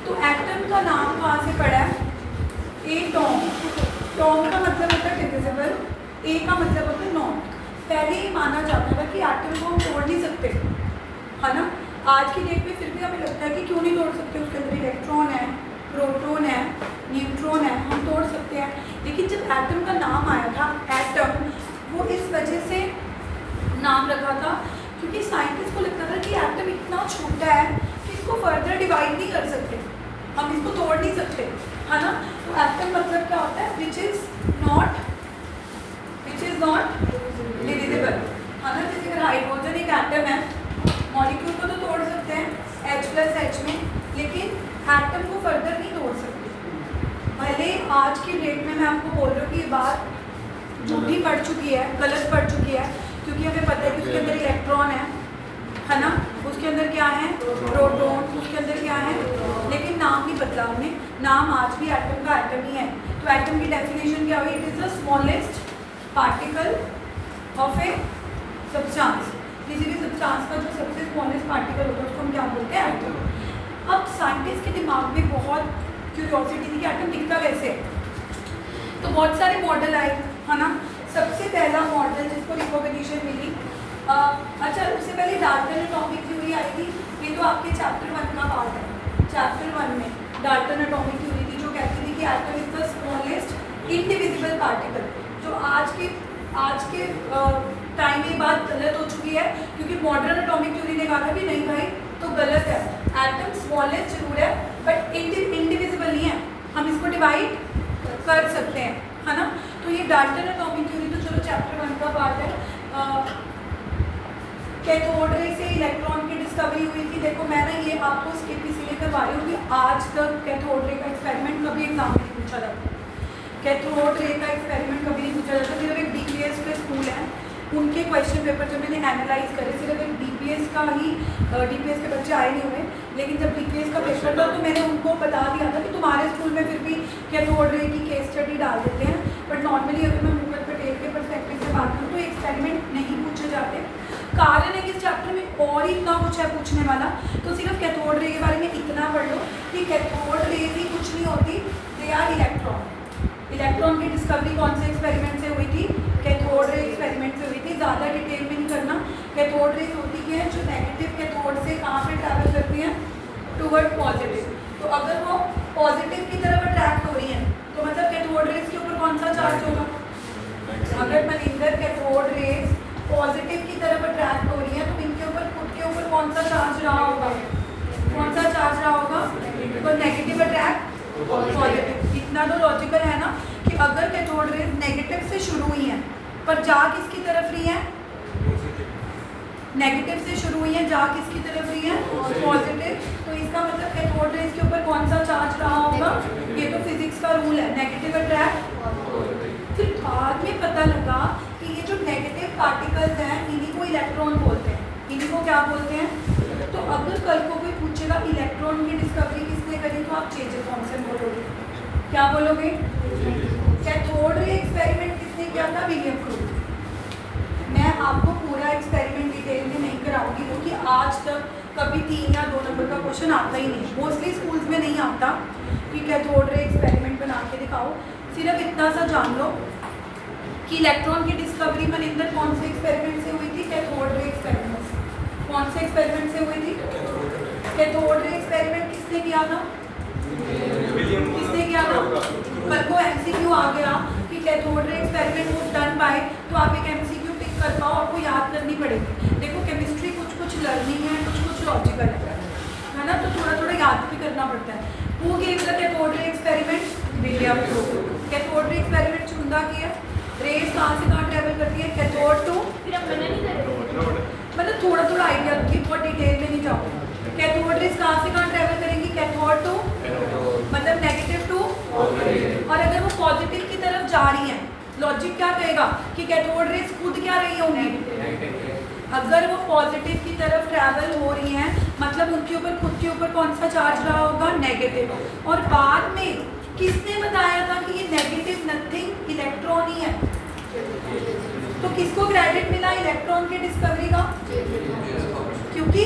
तो एटम का नाम कहाँ से पड़ा है? एटॉम। टॉम का मतलब होता है डिविजिबल, ए का मतलब होता है नॉट। पहले ये माना जाता था कि एटम को हम तोड़ नहीं सकते, है ना। आज की डेट में फिर भी हमें लगता है कि क्यों नहीं तोड़ सकते, उसके अंदर इलेक्ट्रॉन है, प्रोटॉन है, न्यूट्रॉन है, हम तोड़ सकते हैं। लेकिन जब एटम का नाम आया था एटम, वो इस वजह से नाम रखा था क्योंकि साइंटिस्ट को लगता था कि एटम इतना छोटा है कि इसको फर्दर डिवाइड नहीं कर सकते, हम इसको तोड़ नहीं सकते, है ना। तो एटम मतलब क्या होता है? विच इज नॉट डिविजिबल, है ना। जैसे अगर हाइड्रोजन एक एटम है, मॉलिक्यूल को तो तोड़ सकते हैं H+H में, लेकिन एटम को फर्दर नहीं तोड़ सकते। भले आज की डेट में मैं आपको बोल रही हूँ कि ये बात झूठी पड़ चुकी है, गलत पड़ चुकी है, क्योंकि हमें पता है कि उसके अंदर इलेक्ट्रॉन है ना, उसके अंदर क्या है? प्रोटॉन, उसके अंदर क्या है? लेकिन नाम नहीं बदला हमने, नाम आज भी एटम का एटम ही है। तो एटम की डेफिनेशन क्या हुई? It is the smallest particle of a substance. किसी भी सब्सटेंस का जो सबसे स्मॉलेस्ट पार्टिकल होता है उसको हम क्या बोलते हैं? एटम। अब साइंटिस्ट के दिमाग में बहुत क्यूरियोसिटी थी कि एटम दिखता कैसे है, तो बहुत सारे मॉडल आए, है ना। सबसे पहला मॉडल जिसको रिकॉग्निशन मिली, अच्छा उससे पहले डाल्टन एटॉमिक थ्योरी आई थी। ये तो आपके चैप्टर 1 का पार्ट है। चैप्टर 1 में डाल्टन एटॉमिक थ्योरी थी जो कहती थी कि atom is the smallest indivisible particle. जो आज के टाइम में बात गलत हो चुकी है, क्योंकि मॉडर्न एटॉमिक थ्योरी ने कहा था कि नहीं भाई तो गलत है, एटम स्मॉलेस्ट जरूर है बट इंडिविजिबल नहीं है, हम इसको डिवाइड कर सकते हैं, है ना। तो ये डाल्टन एटॉमिक थ्योरी तो चलो चैप्टर 1 का पार्ट है। कैथोड रे से इलेक्ट्रॉन की डिस्कवरी हुई थी। देखो मैं ना ये आपको स्किप इसलिए करवा रही हूँ कि आज तक कैथोड रे का एक्सपेरिमेंट कभी एग्जाम में नहीं पूछा जाता। कैथोड रे का एक्सपेरिमेंट कभी नहीं पूछा जाता। सिर्फ एक DPS के स्कूल हैं, उनके क्वेश्चन पेपर जब मैंने एनालाइज करे, सिर्फ एक DPS का ही, DPS के बच्चे आए नहीं हुए, लेकिन जब DPS का पेपर था तो मैंने उनको बता दिया था कि तुम्हारे स्कूल में फिर भी कैथोड रे की केस स्टडी डाल देते हैं, बट नॉर्मली अगर मैं मुगल पटेल के परस्पेक्टिव से बात करूँ तो एक्सपेरिमेंट नहीं पूछे जाते। कारण है कि इस चैप्टर में और ही इतना कुछ है पूछने वाला, तो सिर्फ कैथोड रे के बारे में इतना पढ़ लो कि कैथोड रे भी कुछ नहीं होती, दे आर इलेक्ट्रॉन। इलेक्ट्रॉन की डिस्कवरी कौन से एक्सपेरिमेंट से हुई थी? कैथोड रे एक्सपेरिमेंट से हुई थी। ज़्यादा डिटेल में नहीं करना। कैथोड रेज होती है जो नेगेटिव कैथोड से कहाँ पे ट्रैवल करती हैं? Toward positive. तो अगर वो पॉजिटिव की तरफ अट्रैक्ट हो रही हैं तो मतलब कैथोड रेज के ऊपर कौन सा चार्ज होगा? अगर मनिंदर कैथोड रेज पॉजिटिव की तरफ अट्रैक्ट हो रही है तो इनके ऊपर खुद के ऊपर कौन सा चार्ज रहा होगा? कौन सा चार्ज रहा होगा? तो नेगेटिव अट्रैक्ट पॉजिटिव। इतना तो लॉजिकल है ना कि अगर कैथोड रेज नेगेटिव से शुरू हुई हैं पर जा किसकी तरफ रही हैं? नेगेटिव से शुरू हुई हैं, जा किसकी तरफ रही हैं? पॉजिटिव। तो इसका मतलब कैथोड रेज के ऊपर कौन सा चार्ज रहा होगा? ये तो फिजिक्स का रूल है, नेगेटिव अट्रैक्ट। फिर बाद में पता लगा कि ये जो नेगेटिव पार्टिकल्स हैं इन्हीं को इलेक्ट्रॉन बोलते हैं। इन्हीं को क्या बोलते हैं? तो अगर कल को कोई पूछेगा इलेक्ट्रॉन की डिस्कवरी किसने करी तो आप जे.जे. थॉमसन बोलोगे। क्या बोलोगे? कैथोड रे एक्सपेरिमेंट किसने किया था? William Krug. मैं आपको पूरा एक्सपेरिमेंट डिटेल में नहीं कराऊंगी क्योंकि आज तक कभी 3 या 2 नंबर का क्वेश्चन आता ही नहीं, मोस्टली स्कूल्स में नहीं आता कि कैथोड रे एक्सपेरिमेंट बना के दिखाओ। सिर्फ इतना सा जान लो कि इलेक्ट्रॉन की डिस्कवरी मनिंदर कौन से एक्सपेरिमेंट से हुई थी? कैथोड रे एक्सपेरिमेंट से। कौन से एक्सपेरिमेंट से हुई थी? कैथोड रे एक्सपेरिमेंट किसने किया था? किसने किया था? कल को MCQ आ गया कि cathode ray experiment was done bye, तो आप एक MCQ टिक कर पाओ, आपको याद करनी पड़ेगी। देखो केमिस्ट्री कुछ लर्निंग है, कुछ लॉजिकल है ना, तो थोड़ा याद भी करना पड़ता है। वो gave the cathode ray experiment? William Crookes. Cathode ray experiment चुनता किया, रेस कहाँ से कहाँ ट्रेवल करती है? कैथोड टू, फिर हम मना नहीं करेंगे, मतलब थोड़ा आइडिया रखिए, बहुत डिटेल में नहीं जाओ। कैथोड रेस कहाँ से कहाँ ट्रेवल करेंगी? कैथोड टू, मतलब नेगेटिव टू, और अगर वो पॉजिटिव की तरफ जा रही हैं, लॉजिक क्या कहेगा कि कैथोड रेस खुद क्या रही होंगी? अगर वो पॉजिटिव की तरफ ट्रैवल हो रही हैं मतलब उनके ऊपर खुद के ऊपर कौन सा चार्ज रहा होगा? नेगेटिव। और बाद में किसने बताया था कि ये नेगेटिव नथिंग इलेक्ट्रॉन ही है? तो किसको क्रेडिट मिला इलेक्ट्रॉन की डिस्कवरी का? क्योंकि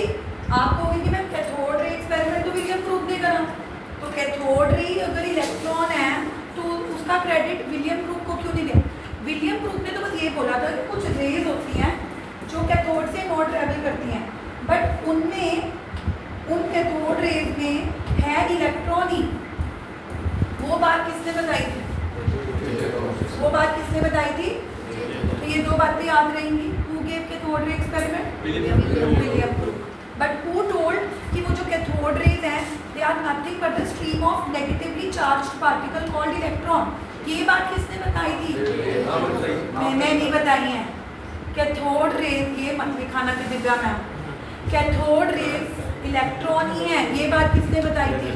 आप कहोगे कि मैम कैथोड रे एक्सपेरिमेंट तो विलियम क्रूग ने करा, तो कैथोड रे अगर इलेक्ट्रॉन है तो उसका क्रेडिट विलियम ग्रुप को क्यों नहीं दिया? विलियम ग्रुप ने तो बस ये बोला था कि कुछ रेज होती हैं जो कैथोड से नॉट ट्रेवल करती हैं, बट उनमें उन कैथोड रेज में है इलेक्ट्रॉन ही। वो बात किसने बताई थी? वो बात किसने बताई थी? तो ये दो बातें याद रहेंगी। Who gave cathode ray experiment? William Crookes. But who told कि वो जो कैथोड रेज हैं they are nothing but the stream of negatively charged particle called electron. ये बात किसने बताई थी? मैंने नहीं बताई है। कैथोड रेज, ये मत लिखाना कि Divya ma'am, cathode rays electron ही है, ये बात किसने बताई थी?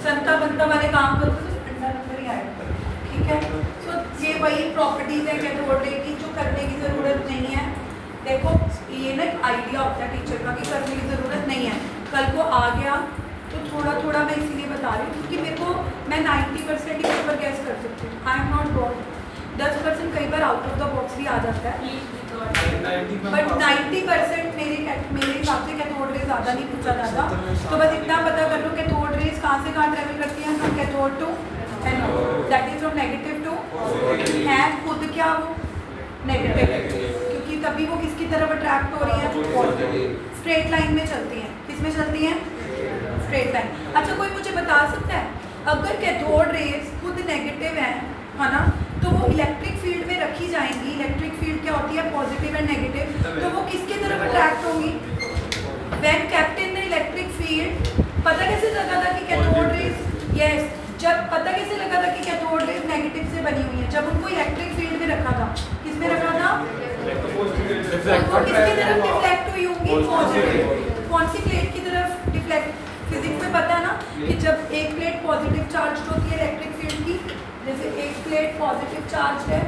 संता बंता वाले काम करो तो अंडा नंबर ही आएगा, ठीक है। सो ये वही प्रॉपर्टीज है कैथोड रे की जो करने की ज़रूरत नहीं है। देखो ये ना एक आइडिया होता है टीचर का कि करने की ज़रूरत नहीं है, कल को आ गया तो थोड़ा थोड़ा मैं इसीलिए बता रही हूँ क्योंकि मेरे को मैं 90% ही पेपर गैस कर सकती हूँ। I am not God. 10% कई बार आउट ऑफ द बॉक्स भी आ जाता है, बट 90% मेरे हिसाब से कैथोड रेज ज़्यादा नहीं पूछा जाता। तो बस इतना पता कर लो कैथोड रेज कहाँ से कहाँ ट्रेवल करती हैं, from cathode to anode, that is from negative to, है खुद क्या वो नेगेटिव, क्योंकि तभी वो किसकी तरफ अट्रैक्ट हो रही है? स्ट्रेट लाइन में चलती हैं। किस में चलती हैं? Straight line. अच्छा कोई मुझे बता सकता है अगर कैथोड रेज खुद नेगेटिव है ना, तो वो इलेक्ट्रिक फील्ड में रखी जाएंगी। इलेक्ट्रिक फील्ड क्या होती है? Positive and negative. तो वो किसके तरफ अट्रैक्ट होंगी? When kept in the electric field, पता कैसे लगा था कि कैथोड रेज, यस, जब पता कैसे लगा था कि कैथोड रेज नेगेटिव से बनी हुई है? जब उनको इलेक्ट्रिक फील्ड में रखा था। किस में रखा था? वो किसकी तरफ डिफ्लेक्ट हुई होंगी? पॉजिटिव। कौन सी प्लेट की तरफ डिफ्लेक्ट? फिजिक्स में पता है ना कि जब एक प्लेट पॉजिटिव चार्ज होती है इलेक्ट्रिक फील्ड की, जैसे एक प्लेट पॉजिटिव चार्ज है,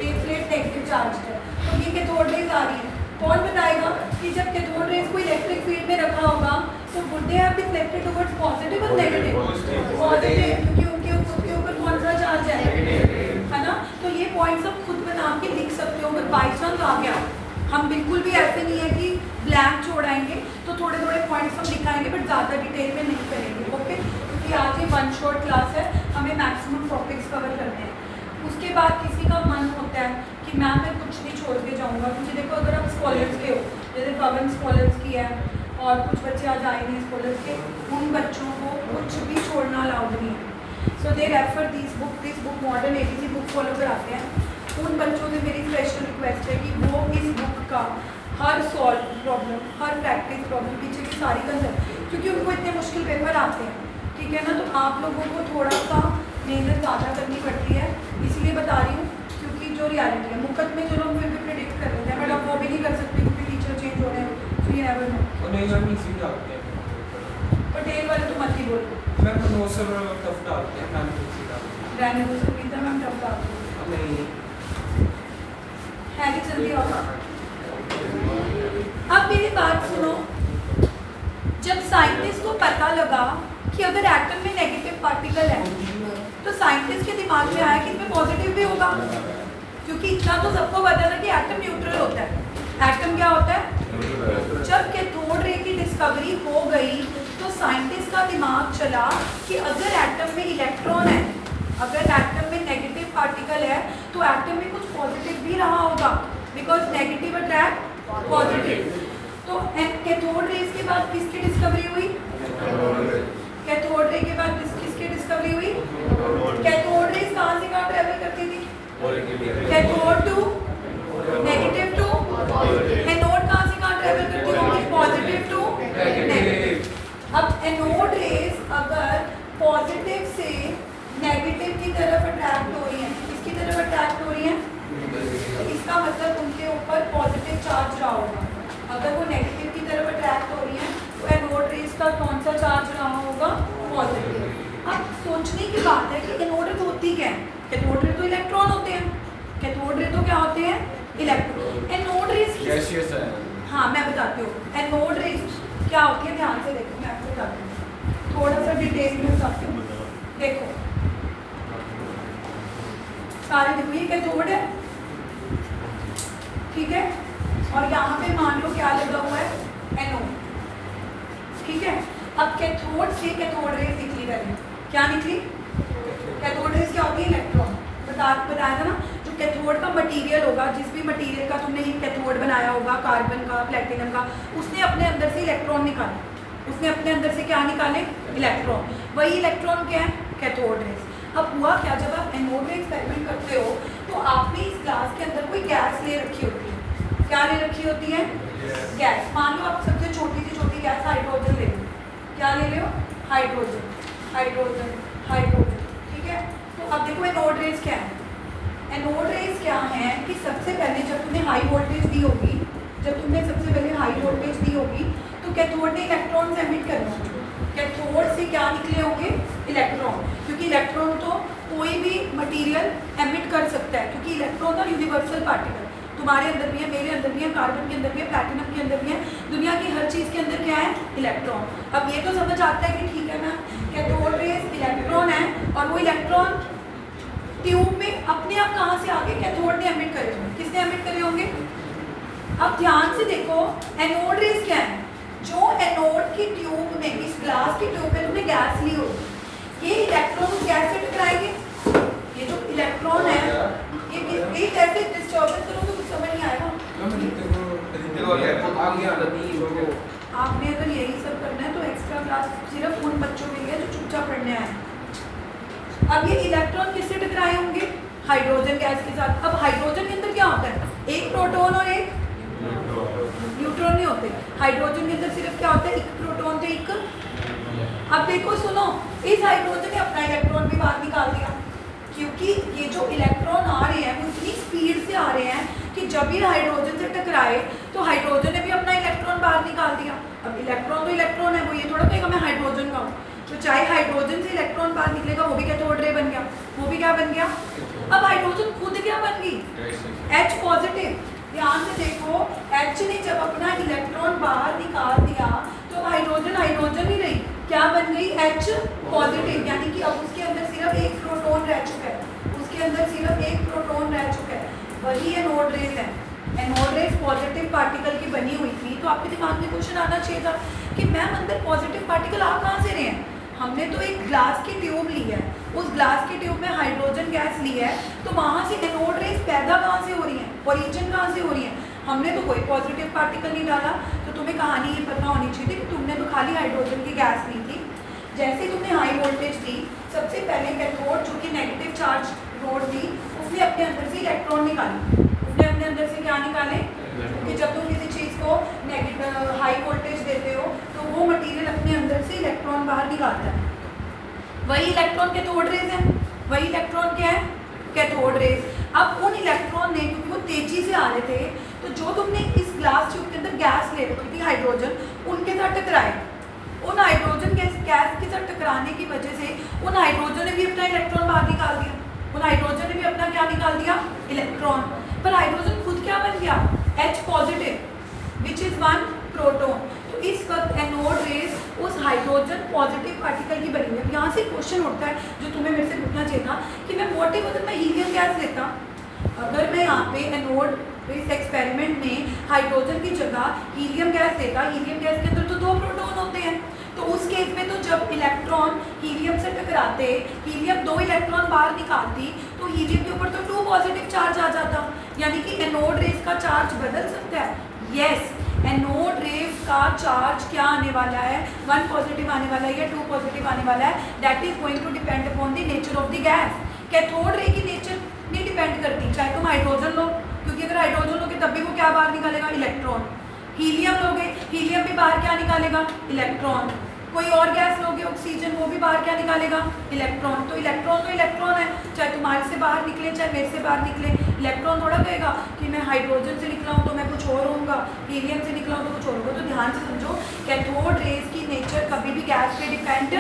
एक प्लेट नेगेटिव चार्ज है, तो ये कैथोड रेज आ रही है। कौन बताएगा कि जब कैथोड रेज को इलेक्ट्रिक फील्ड में रखा होगा तो would they have deflected towards positive और नेगेटिव? पॉजिटिव, क्योंकि उनके ऊपर कौन सा चार्ज है ना। तो ये पॉइंट्स आप खुद बना के लिख सकते हो। अगर बाई चांस आ गया, हम बिल्कुल भी ऐसे नहीं है कि ब्लैंक छोड़ाएंगे, तो थोड़े थोड़े पॉइंट्स हम लिखाएंगे बट ज़्यादा डिटेल में नहीं करेंगे, ओके। क्योंकि आज ये वन शॉट क्लास है, हमें मैक्सिमम टॉपिक्स कवर करने हैं। उसके बाद किसी का मन होता है कि मैम मैं कुछ नहीं छोड़ के जाऊँगा, क्योंकि देखो अगर आप स्कॉलर्स के हो, जैसे पवन स्कॉलर्स की है और कुछ बच्चे आज आए नहीं स्कॉलर्स के, उन बच्चों को कुछ भी छोड़ना अलाउड नहीं है। So they refer this book modern ABC book follow कराते हैं। उन बच्चों से मेरी स्पेशल रिक्वेस्ट है कि वो इस बुक का हर सॉल्व प्रॉब्लम, हर प्रैक्टिस प्रॉब्लम, पीछे की सारी कंसेप्ट, क्योंकि उनको इतने मुश्किल पेपर आते हैं, ठीक है ना। तो आप लोगों को थोड़ा सा मेहनत ज़्यादा करनी पड़ती है, इसलिए बता रही हूँ क्योंकि जो रियलिटी है, मुकद में जो लोग फिर भी प्रेडिक्ट कर लेते हैं, बट अब वो भी नहीं कर सकते क्योंकि टीचर चेंज हो रहे हैं, तो ये नेवर नो। पटेल वाले तो मत ही बोलो, रहने दो सर, गीता मैम टफ डालती है कि जल्दी आओ। अब मेरी बात सुनो, जब साइंटिस्ट को पता लगा कि अगर एटम में नेगेटिव पार्टिकल है तो साइंटिस्ट के दिमाग में आया कि इसमें पॉजिटिव भी होगा, क्योंकि इतना तो सबको पता था कि एटम न्यूट्रल होता है। एटम क्या होता है? जब कैथोड रे की डिस्कवरी हो गई तो साइंटिस्ट का दिमाग चला कि अगर एटम में इलेक्ट्रॉन है, अगर एटम में नेगेटिव पार्टिकल है तो एटम में कुछ पॉजिटिव भी रहा होगा, बिकॉज नेगेटिव अट्रैक्ट पॉजिटिव। तो कैथोड रेज के बाद किसकी डिस्कवरी हुई? कैथोड रे के बाद किसकी डिस्कवरी हुई? कैथोड रेज कहाँ से कहाँ ट्रेवल करती थी? Cathode to negative to anode कहाँ से कहाँ ट्रेवल करती होगी? Positive to negative. अब एनोड रेज अगर पॉजिटिव से नेगेटिव की तरफ अट्रैक्ट हो रही है, किसकी तरफ अट्रैक्ट हो रही है? तो इसका मतलब उनके ऊपर पॉजिटिव चार्ज रहा होगा। अगर वो नेगेटिव की तरफ अट्रैक्ट हो रही है तो एनोड रेज का कौन सा चार्ज रहा होगा? पॉजिटिव। अब सोचने की बात है कि एनोड रे होती क्या है? कैथोड रे तो इलेक्ट्रॉन होते हैं, कैथोड रे तो क्या होते हैं? इलेक्ट्रॉन। एनोड रेज, हाँ मैं बताती हूँ एनोड रेज क्या होती है, ध्यान से देखो, मैं आपको बताती हूँ, थोड़ा सा डिटेल में बताती हूँ। देखो सारे देखो, ये कैथोड है, ठीक है, और यहाँ पे मान लो क्या लगा हुआ है? एनोड, ठीक है। अब कैथोड से कैथोड रेज निकली पहले, क्या निकली? कैथोड रेज क्या होती है? इलेक्ट्रॉन। बताया था ना, जो कैथोड का मटेरियल होगा, जिस भी मटेरियल का तुमने कैथोड बनाया होगा, कार्बन का, प्लेटिनम का, उसने अपने अंदर से इलेक्ट्रॉन निकाले। उसने अपने अंदर से क्या निकाले? इलेक्ट्रॉन। वही इलेक्ट्रॉन क्या है? Cathode rays. अब हुआ क्या, जब आप एनोड में एक्सपेरिमेंट करते हो तो आपने इस ग्लास के अंदर कोई गैस ले रखी होती है। क्या ले रखी होती है? गैस। मान लो आप सबसे छोटी से छोटी गैस हाइड्रोजन ले लो। क्या ले लो? Hydrogen, hydrogen, hydrogen. ठीक है, तो अब देखो एनोड रेज क्या है। एनोड रेज क्या है कि सबसे पहले जब तुमने हाई वोल्टेज दी होगी, जब तुमने सबसे पहले हाई वोल्टेज दी होगी तो कैथोड ने इलेक्ट्रॉन एमिट करना होगा। कैथोड से क्या निकले होंगे? इलेक्ट्रॉन। क्योंकि इलेक्ट्रॉन तो कोई भी मटेरियल एमिट कर सकता है, क्योंकि इलेक्ट्रॉन का यूनिवर्सल पार्टिकल तुम्हारे अंदर भी है, मेरे अंदर भी है, कार्बन के अंदर भी है, प्लैटिनम के अंदर भी है, दुनिया की हर चीज़ के अंदर क्या है? इलेक्ट्रॉन। अब ये तो समझ आता है कि ठीक है ना, कैथोड रेज इलेक्ट्रॉन है और वो इलेक्ट्रॉन ट्यूब में अपने आप कहाँ से आगे कैथोड ने एमिट करे होंगे। किसने एमिट करे होंगे? अब ध्यान से देखो, एनोड रेज क्या है? जो एनोड की ट्यूब में, इस ग्लास की ट्यूब में तुमने गैस ली होगी, ये इलेक्ट्रॉन गैस से टकराएंगे। ये जो इलेक्ट्रॉन है ये कैसे डिस्टर्बेंस करो तो कुछ समझ नहीं आएगा। आपने अगर यही सब करना है तो एक्स्ट्रा क्लास सिर्फ उन बच्चों के लिए जो चुपचाप पढ़ने आए। अब ये इलेक्ट्रॉन किससे टकराए होंगे? हाइड्रोजन गैस के साथ। अब हाइड्रोजन के अंदर क्या होता है? एक प्रोटॉन और एक न्यूट्रॉन नहीं होते। हाइड्रोजन के अंदर सिर्फ क्या होता है? एक प्रोटॉन तो एक। अब देखो सुनो, इस हाइड्रोजन ने अपना इलेक्ट्रॉन भी बाहर निकाल दिया, क्योंकि ये जो इलेक्ट्रॉन आ रहे हैं वो इतनी स्पीड से आ रहे हैं कि जब ये हाइड्रोजन से टकराए तो हाइड्रोजन ने भी अपना इलेक्ट्रॉन बाहर निकाल दिया। अब इलेक्ट्रॉन तो इलेक्ट्रॉन है, वो ये थोड़ा कहेगा मैं हाइड्रोजन का हूँ। तो चाहे हाइड्रोजन से इलेक्ट्रॉन बाहर निकलेगा, वो भी कैथोड रे बन गया। वो भी क्या बन गया? अब हाइड्रोजन खुद क्या बन गई? H positive. ध्यान से देखो, H ने जब अपना इलेक्ट्रॉन बाहर निकाल दिया तो हाइड्रोजन हाइड्रोजन ही रही, क्या बन गई? H positive. यानी कि अब उसके अंदर सिर्फ एक प्रोटॉन रह चुका है, उसके अंदर सिर्फ एक प्रोटॉन रह चुका है। वही एनोड रेज है। एनोड रेज पॉजिटिव पार्टिकल की बनी हुई थी। तो आपके दिमाग में क्वेश्चन आना चाहिए था कि मैम अंदर पॉजिटिव पार्टिकल आ कहाँ से रहे हैं? हमने तो एक ग्लास की ट्यूब ली है, उस ग्लास की ट्यूब में हाइड्रोजन गैस ली है, तो वहाँ से एनोड रेज पैदा कहाँ से हो रही हैं? ओरिजिन कहाँ से हो रही है? हमने तो कोई पॉजिटिव पार्टिकल नहीं डाला। तो तुम्हें कहानी ये पता होनी चाहिए थी कि तुमने तो खाली हाइड्रोजन की गैस ली थी। जैसे ही तुमने हाई वोल्टेज दी, सबसे पहले कैथोड जो कि नेगेटिव चार्ज रोड थी, उसने अपने अंदर से इलेक्ट्रॉन निकाले। उसने अपने अंदर से क्या निकाले? कि जब तुम किसी चीज़ को नेगेटिव हाई वोल्टेज देते हो तो वो मटेरियल अपने अंदर से इलेक्ट्रॉन बाहर निकालता है। वही इलेक्ट्रॉन कैथोड रेज है। वही इलेक्ट्रॉन क्या है? Cathode rays. अब उन इलेक्ट्रॉन ने, क्योंकि वो तेजी से आ रहे थे, तो जो तुमने इस ग्लास ट्यूब के अंदर गैस ले रखी थी हाइड्रोजन, उनके साथ टकराए। उन हाइड्रोजन गैस के साथ टकराने की वजह से उन हाइड्रोजन ने भी अपना इलेक्ट्रॉन बाहर निकाल दिया। उन हाइड्रोजन ने भी अपना क्या निकाल दिया? इलेक्ट्रॉन। पर हाइड्रोजन खुद क्या बन गया? H positive which is one proton. तो इस वक्त एनोड रेज उस हाइड्रोजन पॉजिटिव पार्टिकल की बनी हुई है। यहाँ से क्वेश्चन उठता है जो तुम्हें मेरे से पूछना चाहिए था कि मैं व्हाट इफ अगर मैं हीलियम गैस लेता, अगर मैं यहाँ पे एनोड इस एक्सपेरिमेंट में हाइड्रोजन की जगह हीलियम गैस लेता, हीलियम गैस के अंदर तो 2 प्रोटॉन होते हैं, तो उस केस में तो जब इलेक्ट्रॉन हीलियम से टकराते, हीलियम 2 इलेक्ट्रॉन बाहर निकालती, तो हीलियम के ऊपर तो 2 पॉजिटिव चार्ज आ जाता। यानी कि एनोड रेज का चार्ज बदल सकता है। यस, एनोड रेज का चार्ज क्या आने वाला है? 1 पॉजिटिव आने वाला है या 2 पॉजिटिव आने वाला है। That is going to depend upon the nature of the gas. Cathode ray की नेचर नहीं डिपेंड करती, चाहे तुम हाइड्रोजन लो, क्योंकि अगर हाइड्रोजन लोगे तब भी वो क्या बाहर निकालेगा? इलेक्ट्रॉन। हीलियम लोगे, हीलियम भी बाहर क्या निकालेगा? इलेक्ट्रॉन। कोई और गैस लोगे ऑक्सीजन, वो भी बाहर क्या निकालेगा? इलेक्ट्रॉन। तो इलेक्ट्रॉन है, चाहे तुम्हारे से बाहर निकले चाहे मेरे से बाहर निकले। इलेक्ट्रॉन थोड़ा कहेगा कि मैं हाइड्रोजन से निकला हूँ तो मैं कुछ और होऊंगा, हीलियम से निकला हूँ तो कुछ और होगा। तो ध्यान से समझो, कैथोड रेज की नेचर कभी भी गैस पे डिपेंड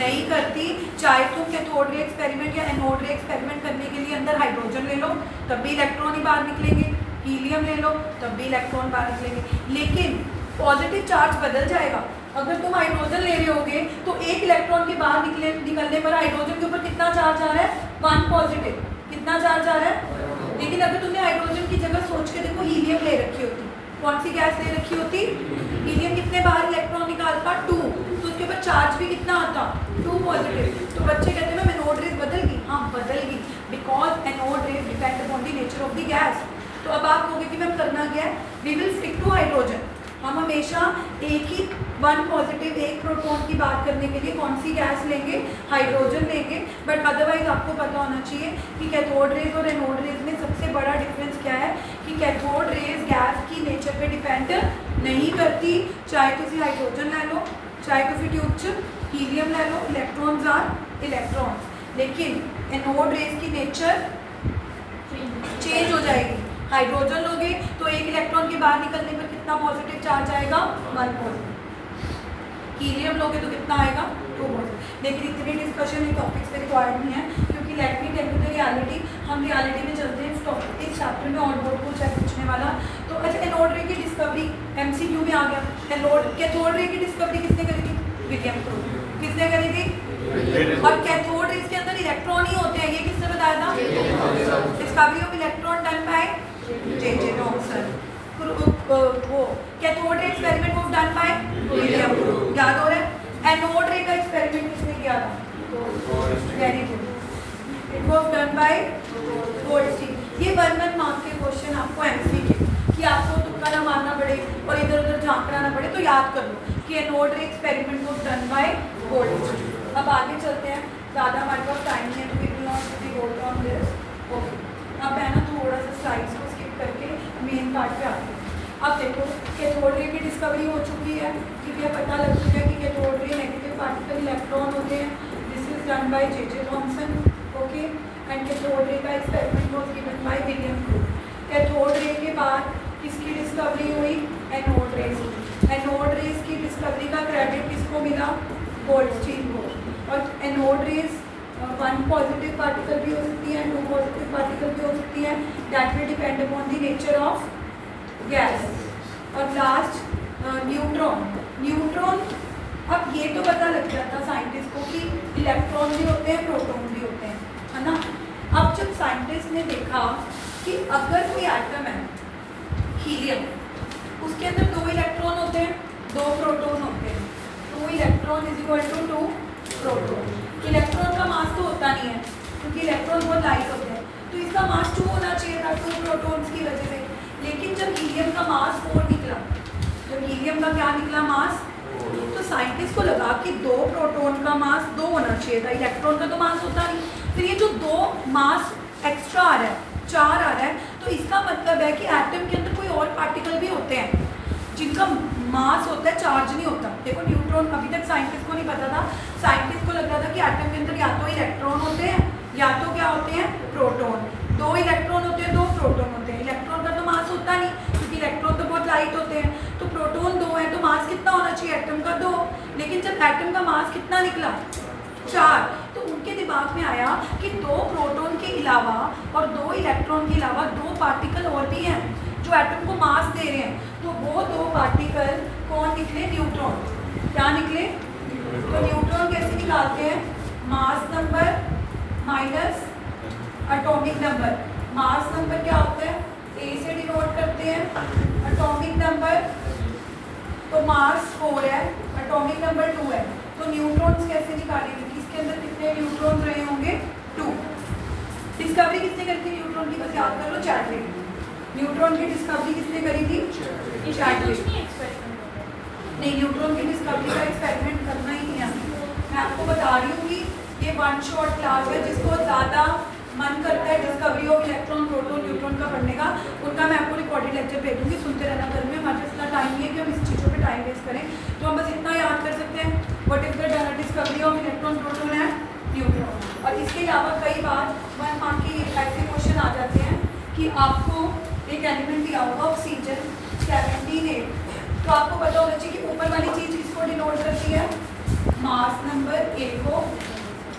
नहीं करती। चाहे तुम कैथोड रे एक्सपेरिमेंट या एनोड रे एक्सपेरिमेंट करने के लिए अंदर हाइड्रोजन ले लो तब भी इलेक्ट्रॉन ही बाहर निकलेंगे, हीलियम ले लो तब भी इलेक्ट्रॉन बाहर निकलेंगे। लेकिन पॉजिटिव चार्ज बदल जाएगा। अगर तुम हाइड्रोजन ले रहे होगे तो एक इलेक्ट्रॉन के बाहर निकलने पर हाइड्रोजन के ऊपर कितना चार्ज आ रहा है? 1 पॉजिटिव। कितना चार्ज आ रहा है? लेकिन अगर तुमने हाइड्रोजन की जगह सोच के देखो, हीलियम ले रखी होती, कौन सी गैस ले रखी होती? हीलियम कितने बाहर इलेक्ट्रॉन निकालता? 2। तो उसके ऊपर चार्ज भी कितना आता, 2 पॉजिटिव। तो बच्चे कहते हैं मैम एनोड रेज बदल गई, हाँ बदल गई, because anode rays depend upon the nature of the gas. तो अब आप कहोगे कि मैम करना क्या है, we will stick to hydrogen. हम हमेशा एक ही 1 पॉजिटिव एक प्रोटॉन की बात करने के लिए कौन सी गैस लेंगे, हाइड्रोजन लेंगे। बट अदरवाइज आपको पता होना चाहिए कि कैथोड रेज और एनोड रेज में सबसे बड़ा डिफरेंस क्या है कि कैथोड रेज गैस की नेचर पे डिपेंड नहीं करती। चाहे तुम हाइड्रोजन ले लो, चाहे तुम ट्यूब च हीलियम ले लो, इलेक्ट्रॉन्स आर इलेक्ट्रॉन्स, लेकिन एनोड रेज की नेचर चेंज हो जाएगी। हाइड्रोजन लोगे तो एक इलेक्ट्रॉन के बाहर निकलने पर कितना पॉजिटिव चार्ज आएगा, 1 पॉजिटिव। हीलियम लोगे तो कितना आएगा, 2 पॉजिटिव। लेकिन इतनी डिस्कशन इन टॉपिक्स पे रिक्वायर्ड नहीं है, क्योंकि let me tell you the reality. हम रियलिटी में चलते हैं इस टॉपिक, इस चैप्टर में और बोर्ड कुछ है पूछने वाला। तो अच्छा, एनोड रे की डिस्कवरी MCQ में आ गया। एनोड कैथोड रे की डिस्कवरी किसने करी थी, विलियम क्रूग। किसने करी थी, और कैथोड रेज के अंदर इलेक्ट्रॉन ही होते हैं, ये किसने बताया था, discovery of electron done by J.J. Thomson. वो cathode ray experiment was done by William Crookes, याद हो रहा है। एनोड रे का एक्सपेरिमेंट किसने किया था, very good, it was done bye Goldstein. ये 1 मार्क के क्वेश्चन आपको MCQ कि आपको तुक्का ना मारना पड़े और इधर उधर झांकना ना पड़े, तो याद कर लो कि एनोड रे experiment was done bye Goldstein. अब आगे चलते हैं, ज़्यादा हमारे पास टाइम नहीं है, तो we will not be gold on this. Okay, अब है ना थोड़ा सा स्लाइड्स को स्किप करके मेन पार्ट पे आते हैं। अब देखो कैथोड रे की डिस्कवरी हो चुकी है, क्योंकि यह पता लग चुका है कि cathode ray negative particle electron होते हैं। This is done by J.J. Thomson. Okay, and cathode ray का experiment was given by William Crookes. Cathode ray के बाद किसकी डिस्कवरी हुई, एनोड रेज। एनोड रेज की डिस्कवरी का क्रेडिट किसको मिला, गोल्डस्टीन को। और एनोड रेज 1 पॉजिटिव पार्टिकल भी हो सकती है, 2 पॉजिटिव पार्टिकल भी हो सकती है, that will depend upon the nature of gas. और लास्ट न्यूट्रॉन। न्यूट्रॉन, अब ये तो पता लग जाता साइंटिस्ट को कि इलेक्ट्रॉन भी होते हैं, प्रोटॉन भी होते हैं, है ना। अब जब साइंटिस्ट ने देखा कि अगर कोई एटम है हीलियम, उसके अंदर 2 इलेक्ट्रॉन होते हैं, 2 प्रोटॉन होते हैं, 2 electron is equal to 2 proton. Electron का मास तो होता नहीं है, क्योंकि इलेक्ट्रॉन बहुत लाइट होते हैं, तो इसका मास 2 होना चाहिए था 2 प्रोटॉन्स की वजह से। लेकिन जब हीलियम का मास 4 निकला, जब हीलियम का क्या निकला, मास, तो साइंटिस्ट को लगा कि 2 प्रोटॉन का मास 2 होना चाहिए था, इलेक्ट्रॉन का तो मास होता नहीं। फिर ये जो 2 मास एक्स्ट्रा आ रहा है, 4 आ रहा है, तो इसका मतलब है कि एटम के अंदर कोई और पार्टिकल भी होते हैं जिनका मास होता है, चार्ज नहीं होता। देखो न्यूट्रॉन अभी तक साइंटिस्ट को नहीं पता था, साइंटिस्ट को लग रहा था कि एटम के अंदर या तो इलेक्ट्रॉन होते हैं या तो क्या होते हैं, प्रोटॉन। 2 इलेक्ट्रॉन होते हैं, 2 प्रोटॉन होते हैं। इलेक्ट्रॉन का तो मास होता नहीं, क्योंकि इलेक्ट्रॉन तो बहुत लाइट होते हैं, तो प्रोटॉन 2 है, तो मास कितना होना चाहिए एटम का, 2। लेकिन जब एटम का मास कितना निकला, 4, तो उनके दिमाग में आया कि 2 प्रोटॉन के अलावा और 2 इलेक्ट्रॉन के अलावा 2 पार्टिकल और भी हैं जो एटम को मास दे रहे हैं। तो वो 2 पार्टिकल कौन निकले, न्यूट्रॉन। क्या निकले, तो न्यूट्रॉन कैसे निकालते हैं, mass number minus atomic number. Mass number क्या होता है, A से डिनोट करते हैं, एटॉमिक नंबर, तो मास 4 है, एटॉमिक नंबर 2 है। तो न्यूट्रॉन्स कैसे निकालेंगे, इसके अंदर कितने न्यूट्रॉन रहे होंगे, 2। डिस्कवरी किसने करी थी न्यूट्रॉन की, बस याद कर लो, चैडविक। न्यूट्रॉन की डिस्कवरी किसने करी थी, चैडविक। नहीं, न्यूट्रॉन की डिस्कवरी का एक्सपेरिमेंट करना ही नहीं है। मैं आपको बता रही हूँ कि ये 1 शॉट क्लास है, जिसको ज़्यादा मन करता है discovery of electron, proton, neutron का पढ़ने का, उनका मैं आपको रिकॉर्डेड लेक्चर भेजूंगी, सुनते रहना घर में। हमारे पास इतना टाइम नहीं है कि हम इस चीज़ों पे टाइम वेस्ट करें, तो हम बस इतना याद कर सकते हैं, what is the discovery of electron, proton and neutron. और इसके अलावा कई बार 1 मार्क के ऐसे क्वेश्चन आ जाते हैं कि आपको एक एलिमेंट दिया होगा ऑक्सीजन 17 तो आपको पता होना चाहिए कि ऊपर वाली चीज़ किसको डिनोट करती है, मास नंबर A को,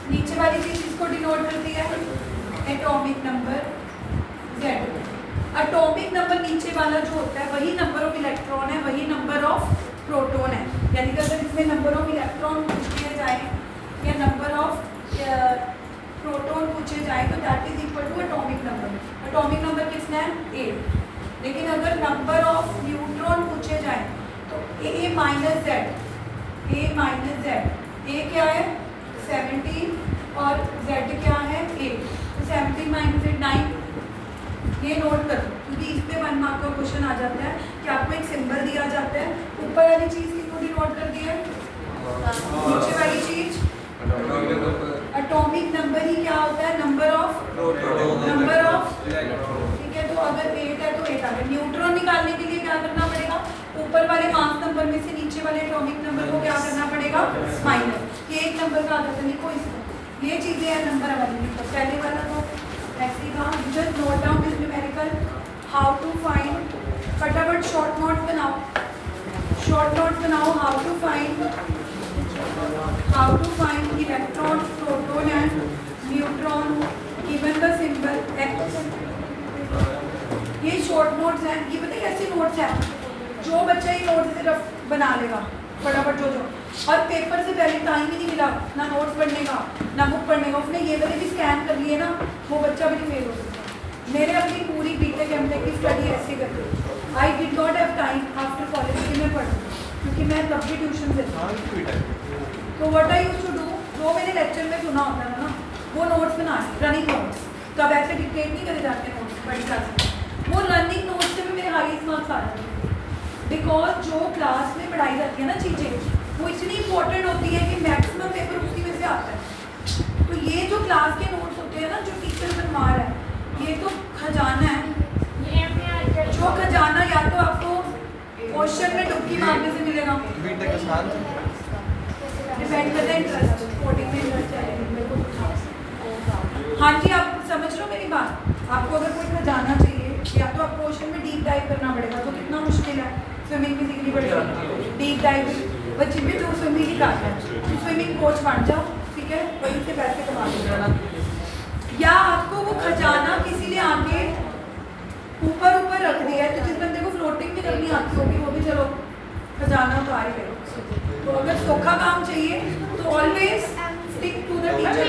नीचे वाली चीज़ किसको डिनोट करती है, atomic number Z। Atomic number नीचे वाला जो होता है वही नंबर ऑफ इलेक्ट्रॉन है, वही नंबर ऑफ प्रोटॉन है। यानी कि अगर इसमें नंबर ऑफ इलेक्ट्रॉन पूछ दिए जाए या नंबर ऑफ प्रोटॉन पूछे जाए, तो that is equal to atomic number. Atomic number किसने है, 8। लेकिन अगर नंबर ऑफ न्यूट्रॉन पूछे जाए तो A minus Z, A minus Z. A क्या है 17 और जेड क्या है 8, तो 17 माइनस 8 9। ये नोट कर लो क्योंकि इस पे 1 मार्क का क्वेश्चन आ जाता है कि आपको एक सिंबल दिया जाता है, ऊपर वाली चीज़ कितनी नोट कर दी है, नीचे वाली चीज़ एटॉमिक नंबर ही क्या होता है, नंबर ऑफ, ठीक है। तो अगर 8 है तो 8 आ गया। न्यूट्रॉन निकालने के लिए क्या करना पड़ेगा, ऊपर वाले 5 नंबर में से नीचे वाले एटॉमिक नंबर को क्या करना पड़ेगा, माइनस। ये एक नंबर का आदत है, लिखो इसको, ये चीज़ें हैं नंबर वाली। पहले वाला तो ऐसे ही था, just note down this numerical, how to find, फटाफट शॉर्ट नोट्स बनाओ, शॉर्ट नोट्स बनाओ, how to find electron, proton and neutron given the symbol X। ये शॉर्ट नोट्स हैं, ये पता है कैसे नोट्स हैं, जो बच्चा ये नोट्स सिर्फ बना लेगा फटाफट जो और पेपर से पहले टाइम ही नहीं मिला ना नोट्स पढ़ने का ना बुक पढ़ने का, उसने ये वाले भी स्कैन कर लिए ना, वो बच्चा भी नहीं फेल हो सकता। मेरे अपनी पूरी बीटेक एमटेक की स्टडी ऐसे करती, I did not have time after college कि मैं पढ़ूँ, क्योंकि मैं तब भी ट्यूशन देती। तो what I used to do, जो मैंने लेक्चर में सुना होता है ना वो नोट्स बनाने, रनिंग नोट्स। तब ऐसे डिक्टेट नहीं करे जाते नोट्स बड़ी क्लास में, वो रनिंग नोट्स से भी मेरे हाईएस्ट मार्क्स आ जाते हैं, बिकॉज जो क्लास में पढ़ाई जाती है ना चीज़ें वो इतनी इंपॉर्टेंट होती है कि मैक्सिमम पेपर उसी में से आता है। तो ये जो क्लास के नोट्स होते हैं ना जो टीचर बनवा रहा है, ये तो खजाना है, जो खजाना या तो आपको क्वेश्चन में डुबकी मारने से मिलेगा, डिपेंड करता है इंटरेस्ट, कोडिंग में इंटरेस्ट है मेरे को पूछा। हाँ जी, आप समझ लो मेरी बात, आपको अगर कोई खजाना चाहिए या तो आपको क्वेश्चन में डीप डाइव करना पड़ेगा, तो कितना मुश्किल है, स्विमिंग भी सीखनी पड़ेगी, डीप डाइव बच्चे भी जो स्विमिंग ही करते हैं, स्विमिंग कोच बन जाओ, ठीक है, वहीं से पैसे कमा लो। या आपको वो खजाना किसी ने आके ऊपर ऊपर रख दिया है, तो जिस बंदे को फ्लोटिंग भी करनी आती होगी वो भी चलो खजाना उतार ही ले। तो अगर सौखा काम चाहिए तो always stick to the teacher.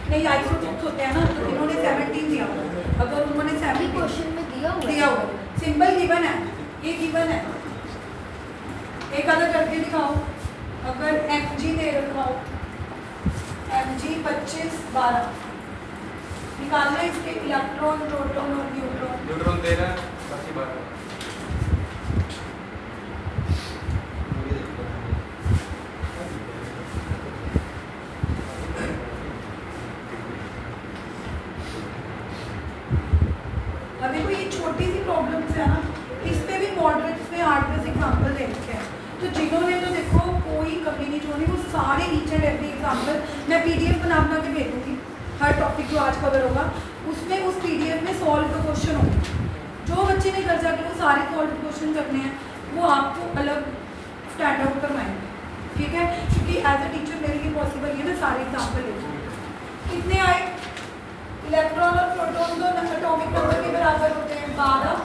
नहीं आइसोटोप्स होते हैं ना, तो इन्होंने 17 दिया, अगर उन्होंने 17 क्वेश्चन में दिया हुआ सिंबल गिवन है, ये गिवन है, एक आधा करके दिखाओ। अगर Mg दे रखा हो, Mg 25 12 निकालना है इसके इलेक्ट्रॉन, प्रोटॉन और न्यूट्रॉन दे रहा है, बाकी 12। अब देखो ये छोटी सी प्रॉब्लम्स है ना, इस पे भी मॉडरेट्स में 8-10 एग्जाम्पल दे रखे हैं, तो जिन्होंने तो देखो कोई कमी नहीं छोड़ी, वो सारे नीचे रहते एग्जाम्पल मैं PDF बना के भेज दूँगी, हर टॉपिक जो आज कवर होगा उसमें उस PDF में सॉल्व का क्वेश्चन होगा। जो बच्चे ने घर जाके वो सारे सॉल्व क्वेश्चन करने हैं, वो आपको अलग स्टैंड आउट करवाएंगे, ठीक है, क्योंकि एज अ टीचर मेरे लिए पॉसिबल ये ना सारे एग्जाम्पल ले। कितने आए, इलेक्ट्रॉन और प्रोटॉन तो एटॉमिक नंबर के बराबर होते हैं 12,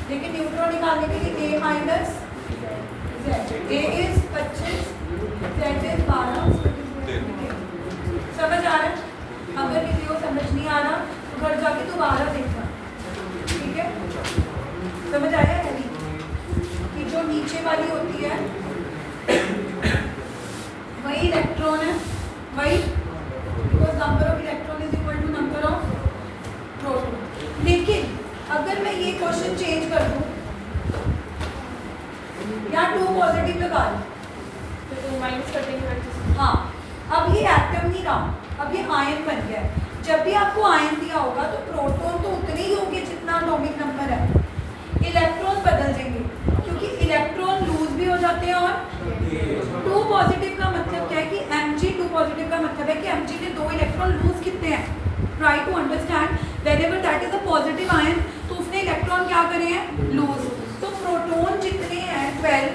लेकिन न्यूट्रॉन निकालने के लिए A minus Z, A is 25, Z is 12। समझ आ रहा है? अगर किसी को समझ नहीं आ रहा तो घर जाके दोबारा देखना, ठीक है, समझ आया है नहीं कि जो नीचे वाली होती है वही इलेक्ट्रॉन है, वही because number of electron is equal to number of proton. लेकिन अगर मैं ये क्वेश्चन चेंज कर दूं या 2 पॉजिटिव लगा दूं तो 2 माइनस कर देंगे, हाँ, अब ये एटम नहीं रहा, अब ये आयन बन गया है। जब भी आपको आयन दिया होगा तो प्रोटॉन तो उतने ही होंगे जितना एटॉमिक नंबर है, इलेक्ट्रॉन बदल जाएंगे क्योंकि इलेक्ट्रॉन लूज भी हो जाते हैं, और 2 पॉजिटिव का मतलब क्या है कि Mg 2 पॉजिटिव का मतलब है कि Mg के 2 इलेक्ट्रॉन लूज कितने हैं, try to understand whenever that is a positive ion, तो उसने इलेक्ट्रॉन क्या करे हैं, लूज। तो प्रोटॉन जितने हैं 12,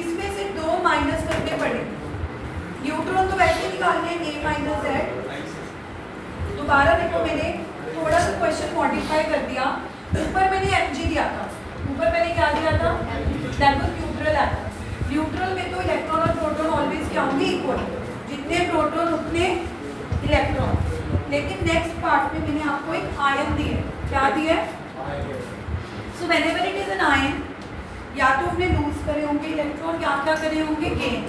इसमें से 2 माइनस करने पड़ेंगे, न्यूट्रॉन तो वैसे निकालने हैं A माइनस Z। दोबारा देखो मैंने थोड़ा सा क्वेश्चन मॉडिफाई कर दिया, ऊपर मैंने Mg दिया था, ऊपर मैंने क्या दिया था, that was neutral atom. Neutral में तो इलेक्ट्रॉन और प्रोटॉन ऑलवेज क्या होंगे, इक्वल, जितने प्रोटॉन उतने इलेक्ट्रॉन। लेकिन नेक्स्ट पार्ट में मैंने आपको एक आयन दिया, क्या दिया है, so whenever it is an ion या तो उसने लूज करे होंगे इलेक्ट्रॉन या क्या करे होंगे गेन।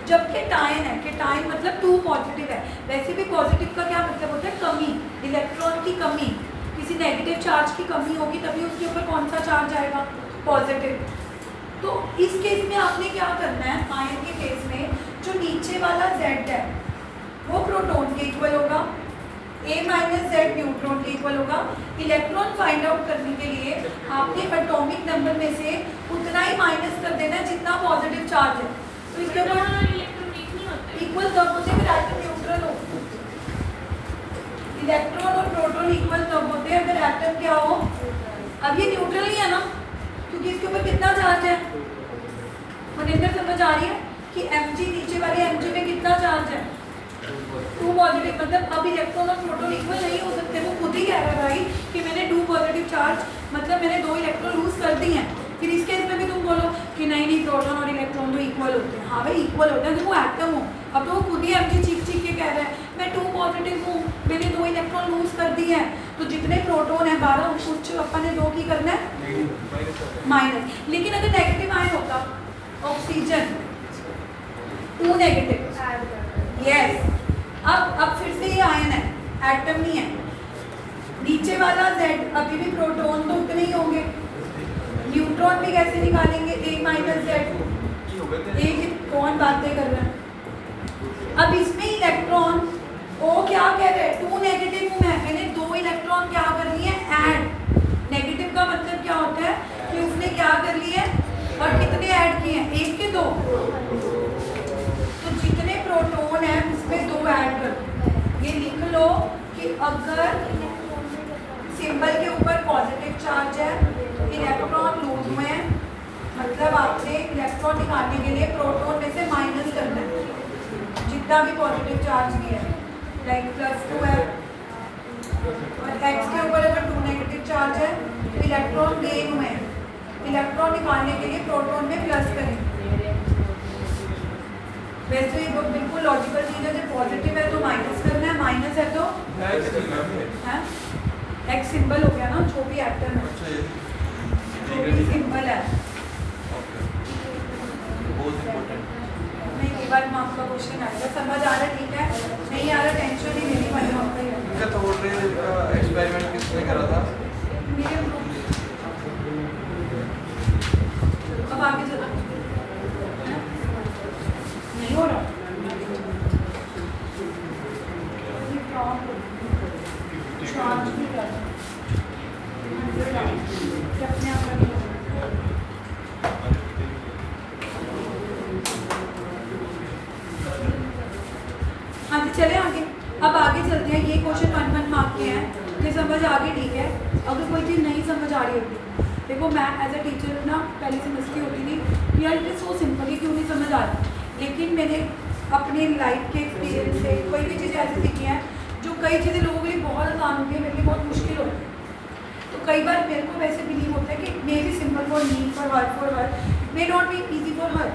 जब केटायन है, केटायन मतलब टू पॉजिटिव है, वैसे भी पॉजिटिव का क्या मतलब होता है कमी, इलेक्ट्रॉन की कमी, किसी नेगेटिव चार्ज की कमी होगी तभी उसके ऊपर कौन सा चार्ज आएगा, पॉजिटिव। तो इस केस में आपने क्या करना है, आयन के केस में जो नीचे वाला Z है वो प्रोटॉन के इक्वल होगा, A माइनस Z न्यूट्रॉन के इक्वल होगा। इलेक्ट्रॉन फाइंड आउट करने के लिए आपने एटॉमिक नंबर में से उतना ही माइनस कर देना है जितना पॉजिटिव चार्ज है। तो इसके ऊपर इक्वल तब होते हैं अगर एटम न्यूट्रल हो, इलेक्ट्रॉन और प्रोटॉन इक्वल तब होते हैं अगर एटम क्या हो। अब ये न्यूट्रल ही है ना, क्योंकि इसके ऊपर कितना चार्ज है, मनिंदर समझ आ रही है कि Mg नीचे वाले Mg में कितना चार्ज है, टू पॉजिटिव। मतलब अब इलेक्ट्रॉन और प्रोटॉन इक्वल नहीं हो सकते, वो खुद ही कह रहा है भाई कि मैंने टू पॉजिटिव चार्ज मतलब मैंने दो इलेक्ट्रॉन लूज कर दी हैं। फिर इस केस में भी तुम बोलो कि नहीं प्रोटॉन और इलेक्ट्रॉन तो इक्वल होते हैं। हाँ भाई इक्वल होते हैं, तो वो एटम हो। अब तो वो खुद ही Mg चीख के कह रहा है मैं टू पॉजिटिव हूँ, मैंने दो इलेक्ट्रॉन लूज कर दी है, तो जितने प्रोटॉन है 12 कुछ अपन ने दो की करना है माइनस। लेकिन अगर नेगेटिव आयन होता, ऑक्सीजन टू नेगेटिव, यस। अब फिर से ये आयन है, एटम नहीं है। नीचे वाला Z अभी भी प्रोटॉन तो उतने ही होंगे, न्यूट्रॉन भी कैसे निकालेंगे, A माइनस Z, एक कौन बातें कर रहे हैं। अब इसमें इलेक्ट्रॉन ओ क्या कह रहे हैं, टू नेगेटिव हूँ मैंने दो इलेक्ट्रॉन क्या कर लिए ऐड। नेगेटिव का मतलब क्या होता है कि उसने क्या कर लिए और कितने ऐड किए हैं, एक के दो। तो जितने प्रोटॉन है उसमें दो ऐड कर दो। ये लिख लो कि अगर सिंबल के ऊपर पॉजिटिव चार्ज है तो इलेक्ट्रॉन लूज हुए हैं, मतलब आपने इलेक्ट्रॉन निकालने के लिए प्रोटॉन में से माइनस करना है जितना भी पॉजिटिव चार्ज दिया है, लाइक +2 है। और X के ऊपर अगर 2 नेगेटिव चार्ज है तो इलेक्ट्रॉन गेन हुए हैं, इलेक्ट्रॉन निकालने के लिए प्रोटॉन में प्लस करें। वैसे ये बिल्कुल लॉजिकल चीज़ है, जब पॉजिटिव है तो माइनस करना है, माइनस है तो है X सिंबल हो गया ना, जो भी एटम है जो भी सिंबल है। नहीं ये बात में आपका क्वेश्चन आएगा, समझ आ रहा है, ठीक है, नहीं आ रहा टेंशन ही नहीं वाली आपका ही है। इनका तो बोल रहे हैं एक्सपेरिमेंट किसने करा था, मेरे ग्रुप अब आगे चलो, नहीं हो रहा चार्ज भी कर अपने आप रख लो। हाँ जी चले आगे, अब आगे चलते हैं। ये क्वेश्चन 1 मार्क के हैं, ये समझ आ गई, ठीक है। अगर कोई चीज़ नहीं समझ आ रही होती, देखो मैं एज अ टीचर ना पहले समझती होती थी यार इट इज़ सो सिंपल, ही क्यों नहीं समझ आ रहा। लेकिन मैंने अपने लाइफ के एक्सपीरियंस से कोई भी चीज़ें ऐसी सीखी हैं जो कई चीज़ें लोगों के लिए बहुत आसान होती है, मेरे लिए बहुत मुश्किल होती है। तो कई बार मेरे को वैसे बिलीव होता है कि may be simple for me, for her may not be easy for her.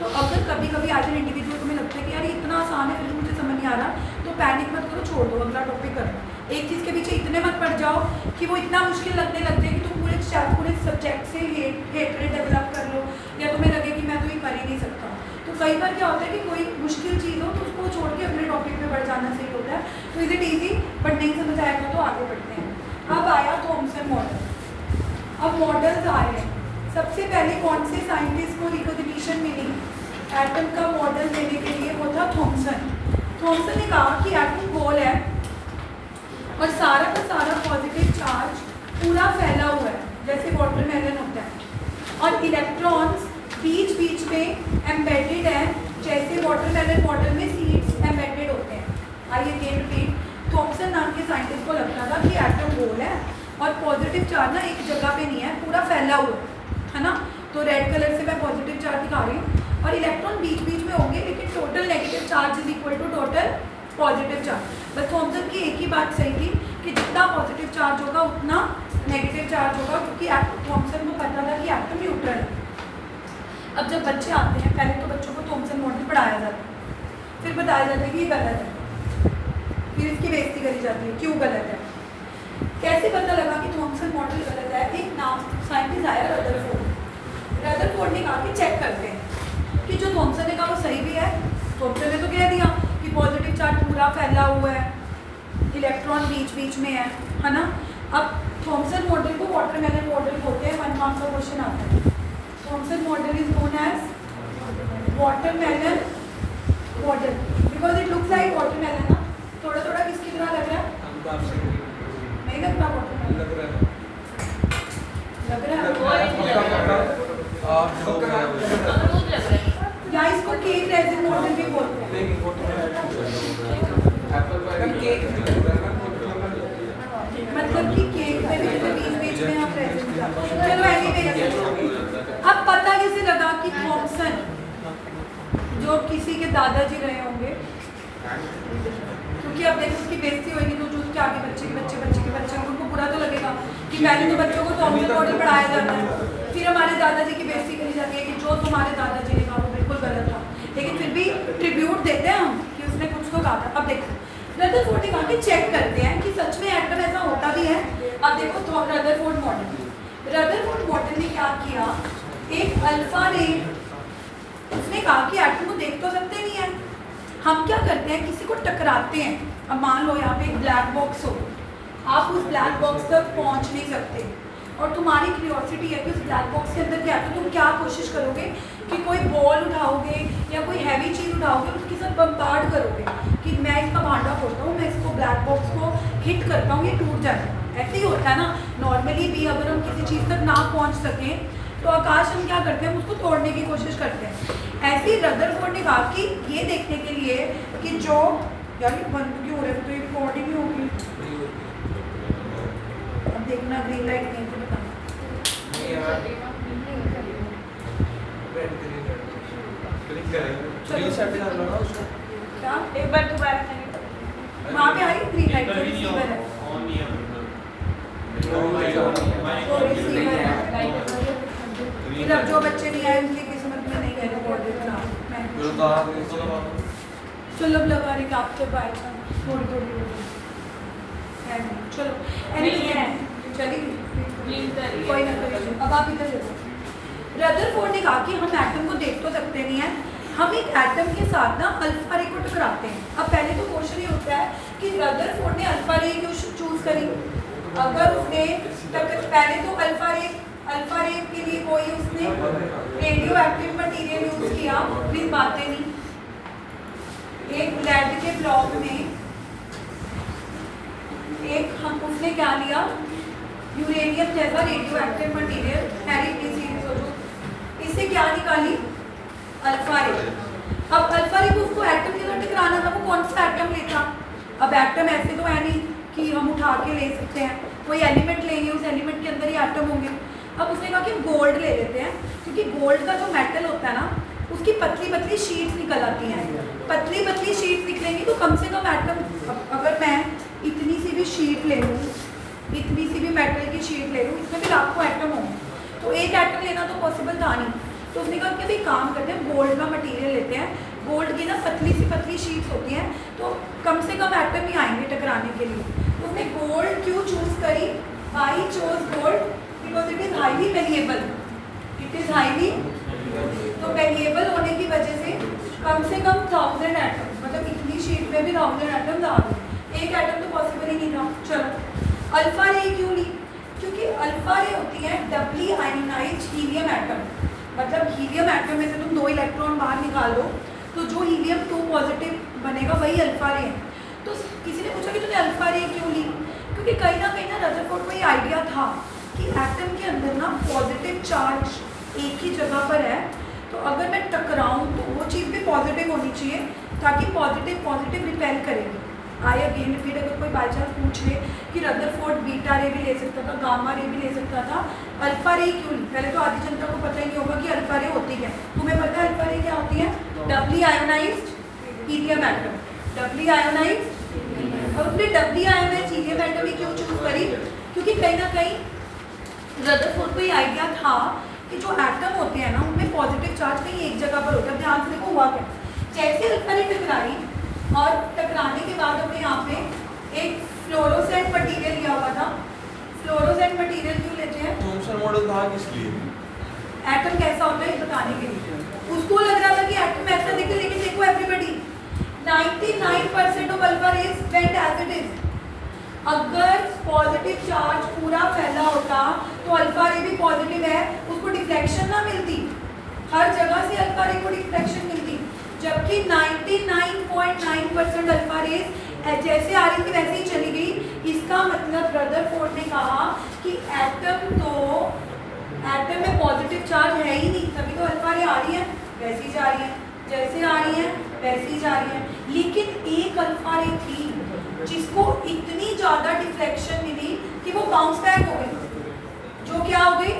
तो अगर कभी कभी एज एन इंडिविजुअल तुम्हें लगता है कि यार ये इतना आसान है फिर भी मुझे समझ नहीं आ रहा, तो पैनिक मत करो, छोड़ दो, अगला टॉपिक करो। एक चीज़ के पीछे इतने मत पड़ जाओ कि वो इतना मुश्किल लगने लग जाए कि तुम पूरे सब्जेक्ट से हेटरेट डेवलप कर लो, या तुम्हें लगे कि मैं तो ये कर ही नहीं सकता। तो कई बार क्या होता है कि कोई मुश्किल चीज़ हो तो उसको छोड़ के अगले टॉपिक पे बढ़ जाना सही होता है। तो इज इट ईजी, बट नहीं समझ आएगा तो आगे बढ़ते हैं। अब आया थॉमसन मॉडल। अब मॉडल्स आ रहे हैं। सबसे पहले कौन से साइंटिस्ट को रिकॉग्निशन मिली एटम का मॉडल देने के लिए, वो था थॉमसन। थॉमसन ने कहा कि एटम गोल है और सारा का सारा पॉजिटिव चार्ज पूरा फैला हुआ है जैसे वाटरमेलन होता है, और इलेक्ट्रॉन्स बीच बीच में एम्बेडेड है जैसे वाटरमेलन मॉडल में सीड्स एम्बेडेड होते हैं। आइए अगेन रिपीट, थॉमसन नाम के साइंटिस्ट को लगता था कि एटम गोल है और पॉजिटिव चार्ज ना एक जगह पे नहीं है, पूरा फैला हुआ है ना। तो रेड कलर से मैं पॉजिटिव चार्ज दिखा रही हूँ, और इलेक्ट्रॉन बीच बीच में होंगे, लेकिन total negative charge is equal to total positive charge. बस थॉमसन की एक ही बात सही थी कि जितना पॉजिटिव चार्ज होगा उतना नेगेटिव चार्ज होगा, क्योंकि थॉमसन को पता था कि एटम न्यूट्रल है। अब जब बच्चे आते हैं, पहले तो बच्चों को थॉमसन मॉडल पढ़ाया जाता है, फिर बताया जाता है कि ये गलत है, फिर इसकी बेइज्जती करी जाती है क्यों गलत है। कैसे पता लगा कि थॉमसन मॉडल गलत है? एक नाम साइंटिस्ट आया रदरफोर्ड। रदरफोर्ड ने कहा कि चेक करते हैं कि जो थॉमसन ने कहा वो सही भी है। थॉमसन ने तो कह दिया कि पॉजिटिव चार्ज पूरा फैला हुआ है, इलेक्ट्रॉन बीच बीच में है ना। अब थॉमसन मॉडल को वाटरमेलन मॉडल बोलते हैं। 1 मार्क्स का क्वेश्चन आता है। Thomson model is known as watermelon model because it looks like watermelon ना। थोड़ा थोड़ा किसकी तरह लग रहा है? नहीं लगता वाटरमेलन लग रहा है अमरूद लग रहा है। या इसको केक रेजिन मॉडल भी बोलते हैं। मतलब कि केक में भी बीच बीच में आप रेजिन डालते हैं। चलो एनीवे, अब पता कैसे लगा कि थॉमसन जो किसी के दादाजी रहे होंगे, क्योंकि अब देखो उसकी बेइज्जती होगी तो जो उसके आगे बच्चे उनको बुरा तो लगेगा कि पहले तो बच्चों को थॉमसन मॉडल पढ़ाया जाता है, फिर हमारे दादाजी की बेइज्जती करी जाती है कि जो तुम्हारे दादाजी ने कहा वो बिल्कुल गलत था, लेकिन फिर भी ट्रिब्यूट देते हैं हम कि उसने कुछ तो कहा था। अब देखो रदरफोर्ड ने कहा कि चेक करते हैं कि सच में एटम ऐसा होता भी है। अब देखो रदरफोर्ड मॉडल ने क्या किया, एक अल्फा रे, उसने कहा कि एटम को देख तो सकते नहीं है, हम क्या करते हैं किसी को टकराते हैं। अब मान लो यहाँ पे एक ब्लैक बॉक्स हो, आप उस ब्लैक बॉक्स तक पहुँच नहीं सकते और तुम्हारी क्यूरियोसिटी है कि उस ब्लैक बॉक्स के अंदर क्या है, तो तुम क्या कोशिश करोगे कि कोई बॉल उठाओगे या कोई हैवी चीज़ उठाओगे और उसके साथ बम्बार्ड करोगे कि मैं इसका भांडा फोड़ता हूँ, मैं इसको ब्लैक बॉक्स को हिट करता हूँ, ये टूट जाएगा। ऐसे ही होता है ना नॉर्मली भी, अगर हम किसी चीज़ तक ना पहुँच सकें तो आकाश हम क्या करते हैं, हम उसको तोड़ने की कोशिश करते हैं। ऐसे ही रदरफोर्ड ने कहा कि ये देखने के लिए कि जो यार ये बंद क्यों हो रहा है, तो ये बॉडी भी होगी। अब देखना ग्रीन लाइट नहीं तो बताना। क्या एक बार दोबारा करें। वहाँ पे आई ग्रीन लाइट तो रिसीवर है, तो रिसीवर है। फिर अब जो बच्चे नहीं आए उनकी किस्मत में नहीं गए बॉडी बना। चलो अब लगा रही आप तो बाय थोड़ी चलो चलिए कोई ना कोई। अब आप इधर देखो, रदरफोर्ड ने कहा कि हम एटम को देख तो सकते नहीं है, हम एक एटम के साथ ना अल्फा रे को टकराते हैं। अब पहले तो क्वेश्चन ये होता है कि रदरफोर्ड ने अल्फा रे क्यों चूज करी। अगर उसने पहले तो अल्फा रे के लिए कोई उसने रेडियो एक्टिव मटीरियल यूज किया, प्लीज बातें नहीं। एक लेड के ब्लॉक में एक हम उसने क्या लिया, यूरेनियम जैसा रेडियो एक्टिव मटीरियल, इससे क्या निकाली, अल्फा रे। अब अल्फा रे को उसको एटम के साथ टकराना था, वो कौन सा एटम लेता। अब एटम ऐसे तो है नहीं कि हम उठा के ले सकते हैं, कोई एलिमेंट लेंगे, उस एलिमेंट के अंदर ही एटम होंगे। अब उसने कहा कि गोल्ड ले लेते हैं, क्योंकि गोल्ड का जो मेटल होता है ना उसकी पतली पतली शीट्स निकल आती हैं। पतली पतली शीट्स निकलेंगी तो कम से कम एटम, अगर मैं इतनी सी भी शीट ले लूँ, इतनी सी भी मेटल की शीट ले लूँ, इसमें भी लाखों एटम होंगे, तो एक एटम लेना तो पॉसिबल था नहीं। तो उसने कहा कि अभी काम करते हैं, गोल्ड का मटेरियल लेते हैं, गोल्ड की ना पतली सी पतली शीट्स होती हैं, तो कम से कम एटम ही आएंगे टकराने के लिए। तो उसने गोल्ड क्यों चूज करी, I chose gold because it is highly variable, it is highly, तो वेरिएबल होने की वजह से कम 1000 एटम, मतलब इतनी शीट में भी 1000 एटम आ गए, एक एटम तो पॉसिबल ही नहीं था। चलो अल्फा रे क्यों ली, क्योंकि अल्फा रे होती है डबली आयनाइज्ड हीलियम एटम, मतलब हीलियम एटम में से तुम 2 इलेक्ट्रॉन बाहर निकाल दो तो जो हीलियम 2 पॉजिटिव बनेगा वही अल्फा रे है। तो किसी ने पूछा कि तूने अल्फा रे क्यों ली, क्योंकि कहीं ना रदरफोर्ड को ये आइडिया था कि एटम के अंदर ना पॉजिटिव चार्ज एक ही जगह पर है, तो अगर मैं टकराऊँ तो वो चीज़ भी पॉजिटिव होनी चाहिए ताकि पॉजिटिव रिपेल करेगी। आई अगेन रिपीट, अगर कोई बाई चांस पूछ ले कि रदरफोर्ड बीटा रे भी ले सकता था, गामा रे भी ले सकता था, अल्फा रे क्यों नहीं, पहले तो आधी जनता को पता ही नहीं होगा कि अल्फा रे होती है। तुम्हें पता है अल्फा रे क्या होती है, डबली आयोनाइज्ड हीलियम एटम, डबली आयोनाइज्ड। और उसने डबली आयोनाइज्ड हीलियम एटम ही क्यों चूज करी, क्योंकि कहीं ना कहीं रदरफोर्ड को ये आइडिया था कि जो एटम होते हैं ना उनमें पॉजिटिव चार्ज कहीं एक जगह पर होता है। ध्यान से देखो हुआ क्या, जैसे अल्फा रे टकराई और टकराने के बाद अपने यहाँ पे एक फ्लोरोसेंट मटेरियल लिया हुआ था। फ्लोरोसेंट मटेरियल क्यों लेते हैं, थॉमसन मॉडल था किस लिए, एटम कैसा होता है बताने के लिए। उसको लग रहा था कि एटम ऐसा दिखे, लेकिन देखो everybody 99% of alpha rays went as it is. अगर पॉजिटिव चार्ज पूरा फैला होता तो अल्फा रे भी पॉजिटिव है, उसको डिफ्लेक्शन ना मिलती, हर जगह से अल्फा रे को डिफ्लेक्शन मिलती। जबकि 99.9% अल्फा रेज जैसे आ रही थी वैसे ही चली गई। इसका मतलब रदरफोर्ड ने कहा कि एटम में पॉजिटिव चार्ज है ही नहीं, तभी तो अल्फा रे आ रही है वैसी जा रही है, जैसे आ रही है वैसी जा रही है। लेकिन एक अल्फा रे थी जिसको इतनी ज़्यादा डिफ्लेक्शन मिली कि वो बाउंस बैक हो गई। जो क्या हो गई?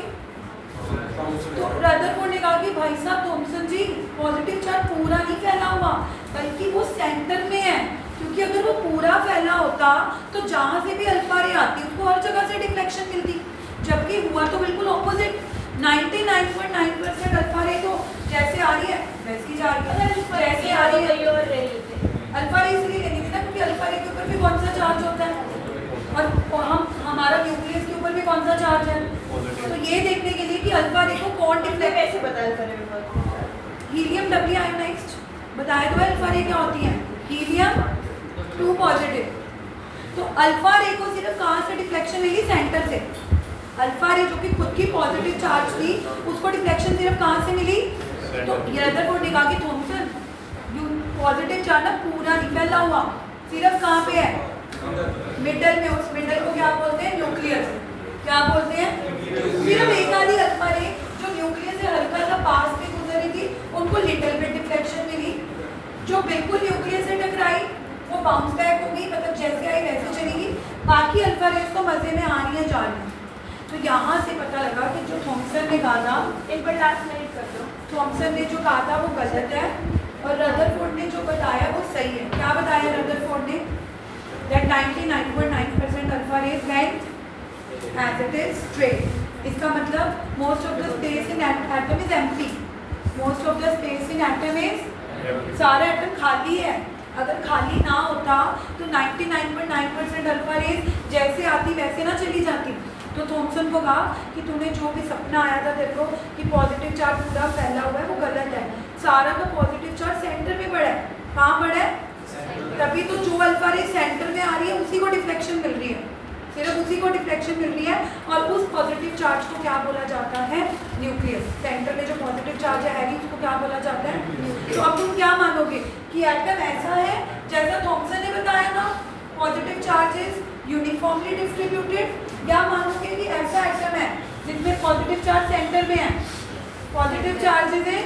तो रदरफोर्ड ने कहा कि भाई साहब थॉमसन जी, पॉजिटिव चार्ज पूरा नहीं फैला हुआ बल्कि वो सेंटर में है, क्योंकि अगर वो पूरा फैला होता तो जहाँ से भी अल्फा रे आती उसको हर जगह से डिफ्लेक्शन मिलती। जबकि हुआ तो बिल्कुल ऑपोजिट, 99.9% अल्फा रे तो जैसे आ रही है वैसी जा रही है, जैसे आ रही है। अल्फा रे इसलिए लेनी थी ना क्योंकि अल्फा रे के ऊपर भी कौन सा चार्ज होता है, और हमारा न्यूक्लियस के ऊपर भी कौन सा चार्ज है। तो ये देखने के लिए कि अल्फा रे को कौन डिफ्लेक्ट कैसे पता अल्फा रे में? हीलियम डबली आयोनाइज्ड बताया तो अल्फा रे क्या होती है, हीलियम 2 पॉजिटिव। तो अल्फा रे को सिर्फ कहाँ से डिफ्लेक्शन मिली? सेंटर से। अल्फा रे जो कि खुद की पॉजिटिव चार्ज थी उसको डिफ्लेक्शन सिर्फ कहाँ से मिली? तो रदरफोर्ड ने कहा कि थॉमसन पॉजिटिव चार्ज ना पूरा नहीं फैला हुआ, सिर्फ कहाँ पे है? मिडल में। उस मिडल को क्या बोलते हैं? न्यूक्लियस। क्या बोलते हैं? सिर्फ एक आधी अल्फा रे जो न्यूक्लियस से हल्का सा पास में गुजर रही थी उनको लिटिल बिट डिफ्लेक्शन मिली। जो बिल्कुल न्यूक्लियस से टकराई वो बाउंस बैक हो गई, मतलब जैसे आई वैसे चलेगी। बाकी अल्फा रेस तो मजे में आ रही है, जा रही है। तो यहाँ से पता लगा कि जो थॉमसन ने कहा था, एक बार लास्ट मिनट कर दो। थॉमसन ने जो कहा था वो गलत है और रदरफोर्ड ने जो बताया वो सही है। क्या बताया रदरफोर्ड ने? That 99.9% alpha rays went as it is straight. इसका मतलब most of the space in atom is empty. Most of the space in atom is, सारा एटम खाली है। अगर खाली ना होता तो 99.9% अल्फा रेज जैसे आती वैसे ना चली जाती। तो थॉमसन को कहा कि तूने जो भी सपना आया था तेरे को कि पॉजिटिव चार्ज पूरा फैला हुआ है वो गलत है। सारा का पॉजिटिव चार्ज सेंटर में पड़ा है। कहाँ पड़ा है? तभी तो जो अल्फा रे सेंटर में आ रही है उसी को डिफ्लेक्शन मिल रही है, सिर्फ उसी को डिफ्लेक्शन मिल रही है। और उस पॉजिटिव चार्ज को क्या बोला जाता है? न्यूक्लियस। सेंटर में जो पॉजिटिव चार्ज है उसको क्या बोला जाता है? तो अब तुम क्या मानोगे कि एटम ऐसा है जैसा थॉमसन ने बताया ना, पॉजिटिव चार्जेस यूनिफॉर्मली डिस्ट्रीब्यूटेड, या मानोगे कि ऐसा एटम है जिसमें पॉजिटिव चार्ज सेंटर में है? पॉजिटिव चार्जेस है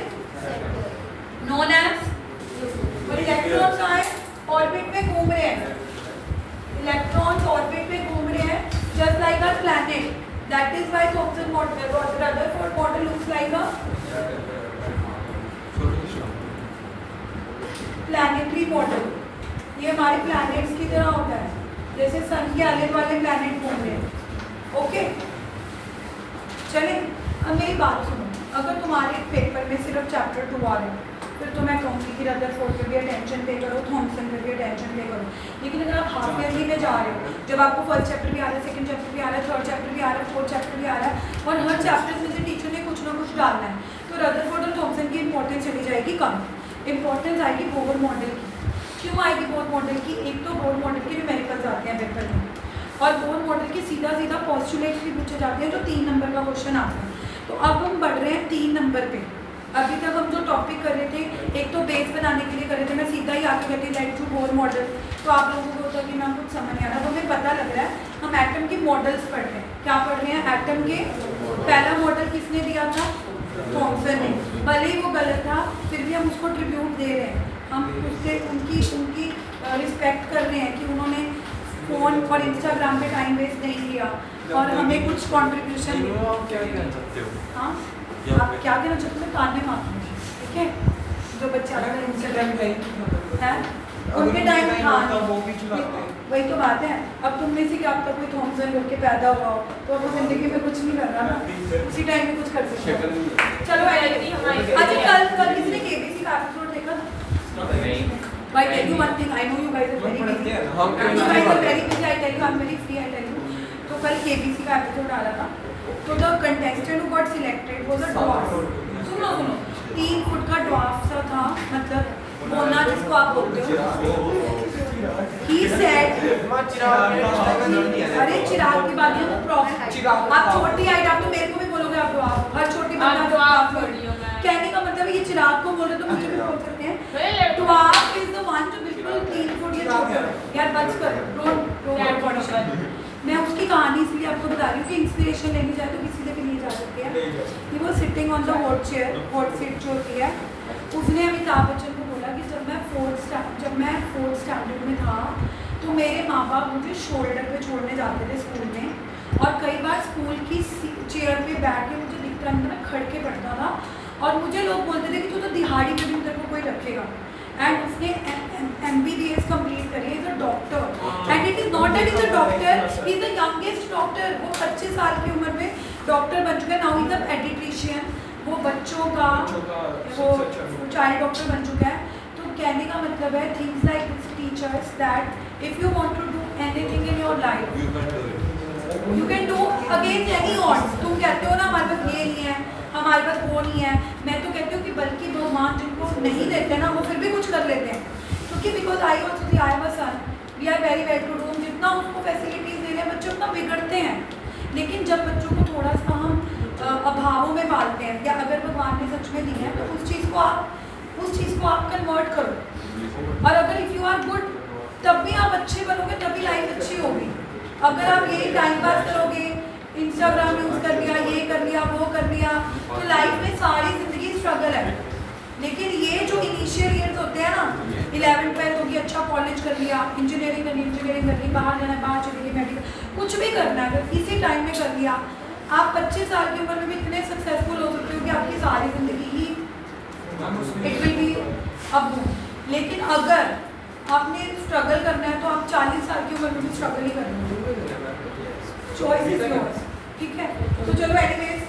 नोन एज, और इलेक्ट्रॉन कहाँ है? ऑर्बिट में घूम रहे हैं। इलेक्ट्रॉन्स ऑर्बिट में घूम रहे हैं just like a planet. That is why Thompson model Rutherford model looks like a planetary model. ये हमारे प्लैनेट्स की तरह होता है, जैसे सन के आले वाले प्लैनेट घूम रहे हैं। ओके चले, अब मेरी बात सुनो। अगर तुम्हारे पेपर में सिर्फ चैप्टर 2 आ रहे हैं फिर तो मैं कहूँगी कि रदरफोर्ड पे भी अटेंशन पे करो, थॉमसन पे भी अटेंशन पे करो। लेकिन अगर आप हाफ ईयरली में जा रहे हो, जब आपको फर्स्ट चैप्टर भी आ रहा है, सेकंड चैप्टर भी आ रहा है, थर्ड चैप्टर भी आ रहा है, फोर्थ चैप्टर भी आ रहा है, और हर चैप्टर में से टीचर ने कुछ ना कुछ डालना है, तो रदरफोर्ड और थॉमसन की इंपॉर्टेंस चली जाएगी कम। इंपॉर्टेंस आएगी बोर मॉडल की। क्यों आएगी बोर मॉडल की? एक तो बोर मॉडल के न्यूमेरिकल्स आते हैं पेपर में, और बोर मॉडल के सीधा सीधा पोस्टुलेट्स भी पूछे जाते हैं जो 3 नंबर का क्वेश्चन आता है। तो अब हम बढ़ रहे हैं 3 नंबर पे। अभी तक हम जो टॉपिक कर रहे थे, एक तो बेस बनाने के लिए कर रहे थे, मैं सीधा ही आगे कहती लाइक टू बोर मॉडल, तो आप लोगों को होता कि मैं कुछ समझ नहीं आ रहा, तो हमें पता लग रहा है हम एटम के मॉडल्स पढ़ रहे हैं। क्या पढ़ रहे हैं? एटम के। पहला मॉडल किसने दिया था? थॉमसन ने। भले ही वो गलत था फिर भी हम उसको ट्रिब्यूट दे रहे हैं, हम उससे उनकी रिस्पेक्ट कर रहे हैं कि उन्होंने फ़ोन और इंस्टाग्राम पे टाइम वेस्ट नहीं किया और हमें कुछ कॉन्ट्रीब्यूशन दिया। क्या कहना चाहते हो? हाँ, आप क्या कहना चाहते हो? कान में मारना, ठीक है? जो बच्चे अगर इंस्टाग्राम पे हैं उनके टाइम, हाँ वही तो बात है। अब तुम में से क्या अब तक कोई थॉमसन करके पैदा हुआ हो तो अब वो जिंदगी में कुछ नहीं कर रहा ना, उसी टाइम में कुछ कर सकते हो। चलो अच्छा, कल किसी ने केबीसी का एपिसोड देखा? But I tell you one thing, I know you guys are very busy. You guys are very busy. I tell you, I'm very free. I tell you. तो कल KBC का एपिसोड आ रहा था, तो the contestant who got selected was a dwarf. सुनो 3 foot का dwarf सा था, मतलब मोना जिसको आप बोलते हो। He said, अरे चिराग की बात है तो आप छोटी हाइट, आप तो मेरे को भी बोलोगे आप ड्वार्फ, हर छोटी बंदा ड्वार्फ कर रही हो। कहने का मतलब ये चिराग को बोल रहे तो मुझे भी बोल सकते हैं। ड्वार्फ इज द वन जो बिल्कुल 3 फुट या छोटा यार, बच कर डोंट। मैं उसकी कहानी इसलिए आपको बता रही हूँ कि इंस्पिरेशन लेनी चाहे तो किसी से भी नहीं जा सकते हैं। He was sitting on the hot chair, hot seat जो होती है। उसने अमिताभ बच्चन को बोला कि जब मैं फोर्थ स्टैंडर्ड में था तो मेरे माँ बाप मुझे शोल्डर पे छोड़ने जाते थे स्कूल में, और कई बार स्कूल की चेयर पे बैठ के मुझे दिखता नहीं था, मैं खड़ के पढ़ता था, और मुझे लोग बोलते थे कि तू तो दिहाड़ी में भी तेरे को कोई रखेगा। एंड उसने MBBS कंप्लीट करी, is a doctor, and it is not that is a doctor, he is the youngest doctor. वो 25 साल की उम्र में डॉक्टर बन चुका है। नाउ इज अ पेडिट्रिशियन, वो बच्चों का वो चाइल्ड डॉक्टर बन चुका है। तो कहने का मतलब है things like this teachers that if you want to do anything in your life you can do against any odds. तुम कहते हो ना हमारे पास ये नहीं है, हमारे पास वो नहीं है, मैं तो कहती हूँ कि बल्कि भगवान जिनको नहीं देते ना वो फिर भी कुछ कर लेते हैं। क्योंकि because I also the I am a son, we are very well to do, जितना उसको फैसिलिटीज़ दे रहे हैं बच्चे उतना बिगड़ते हैं। लेकिन जब बच्चों को थोड़ा सा हम अभावों में पालते हैं, या अगर भगवान ने सच में दी है तो उस चीज़ को आप कन्वर्ट करो। और अगर इफ़ यू आर गुड तब भी आप अच्छे बनोगे, तभी लाइफ अच्छी होगी। अगर आप यही टाइम पास करोगे, इंस्टाग्राम यूज़ कर लिया, ये कर लिया, वो कर लिया, तो लाइफ में सारी ज़िंदगी स्ट्रगल है। लेकिन ये जो इनिशियल ईयर्स होते हैं ना, 11th 12th होगी, अच्छा कॉलेज कर लिया, इंजीनियरिंग करनी, बाहर जाना है, बाहर चली गई, मेडिकल कुछ भी करना है, अगर इसी टाइम में कर लिया, आप 25 साल की उम्र में भी इतने सक्सेसफुल हो सकते हो कि आपकी सारी ज़िंदगी ही इट विल बी अब। लेकिन अगर आपने स्ट्रगल करना है तो आप 40 साल की उम्र में भी स्ट्रगल ही करना, चॉइस इज योर्स, ठीक है। तो चलो एनीवेज,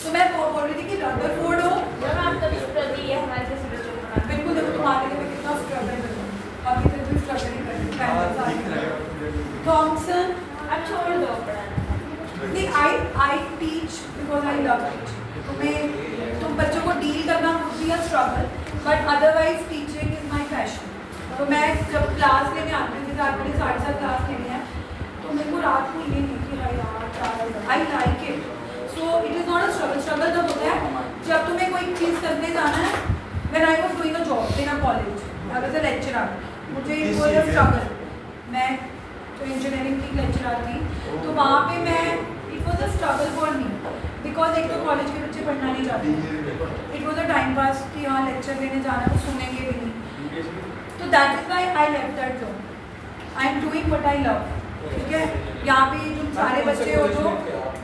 तो मैं बोल रही थी कि रदरफोर्ड हो जब आप तब स्ट्रगल है हमारे जैसे बच्चों को पढ़ाना। बिल्कुल, देखो तुम्हारे लिए मैं कितना स्ट्रगल कर रही हूँ, अभी तक भी स्ट्रगल ही कर रही हूँ। थॉमसन अब छोड़ दो पढ़ाना। नहीं, I teach because I love it. तुम बच्चों को डील करना would be a struggle, but otherwise teaching is my passion। तो मैं जब क्लास लेने आती हूँ, जैसे आपने 7:30 क्लास लेनी है, तो मेरे को रात को ये नहीं कि हाँ यार I like it. So it is not a struggle. Struggle तब होता है जब तुम्हें कोई चीज़ करने जाना है। When I was doing a job in a college, I was a lecturer, मुझे इट वाज अ स्ट्रगल। मैं जो इंजीनियरिंग की लेक्चरर थी, तो वहाँ पे मैं it was a struggle for me, because एक तो कॉलेज के बच्चे पढ़ना नहीं चाहते, it was a time pass कि हाँ लेक्चर लेने जाना है, वो सुनेंगे भी नहीं। तो that is why I left that job. I am doing what I love, ठीक है। यहाँ पे जो सारे बच्चे हो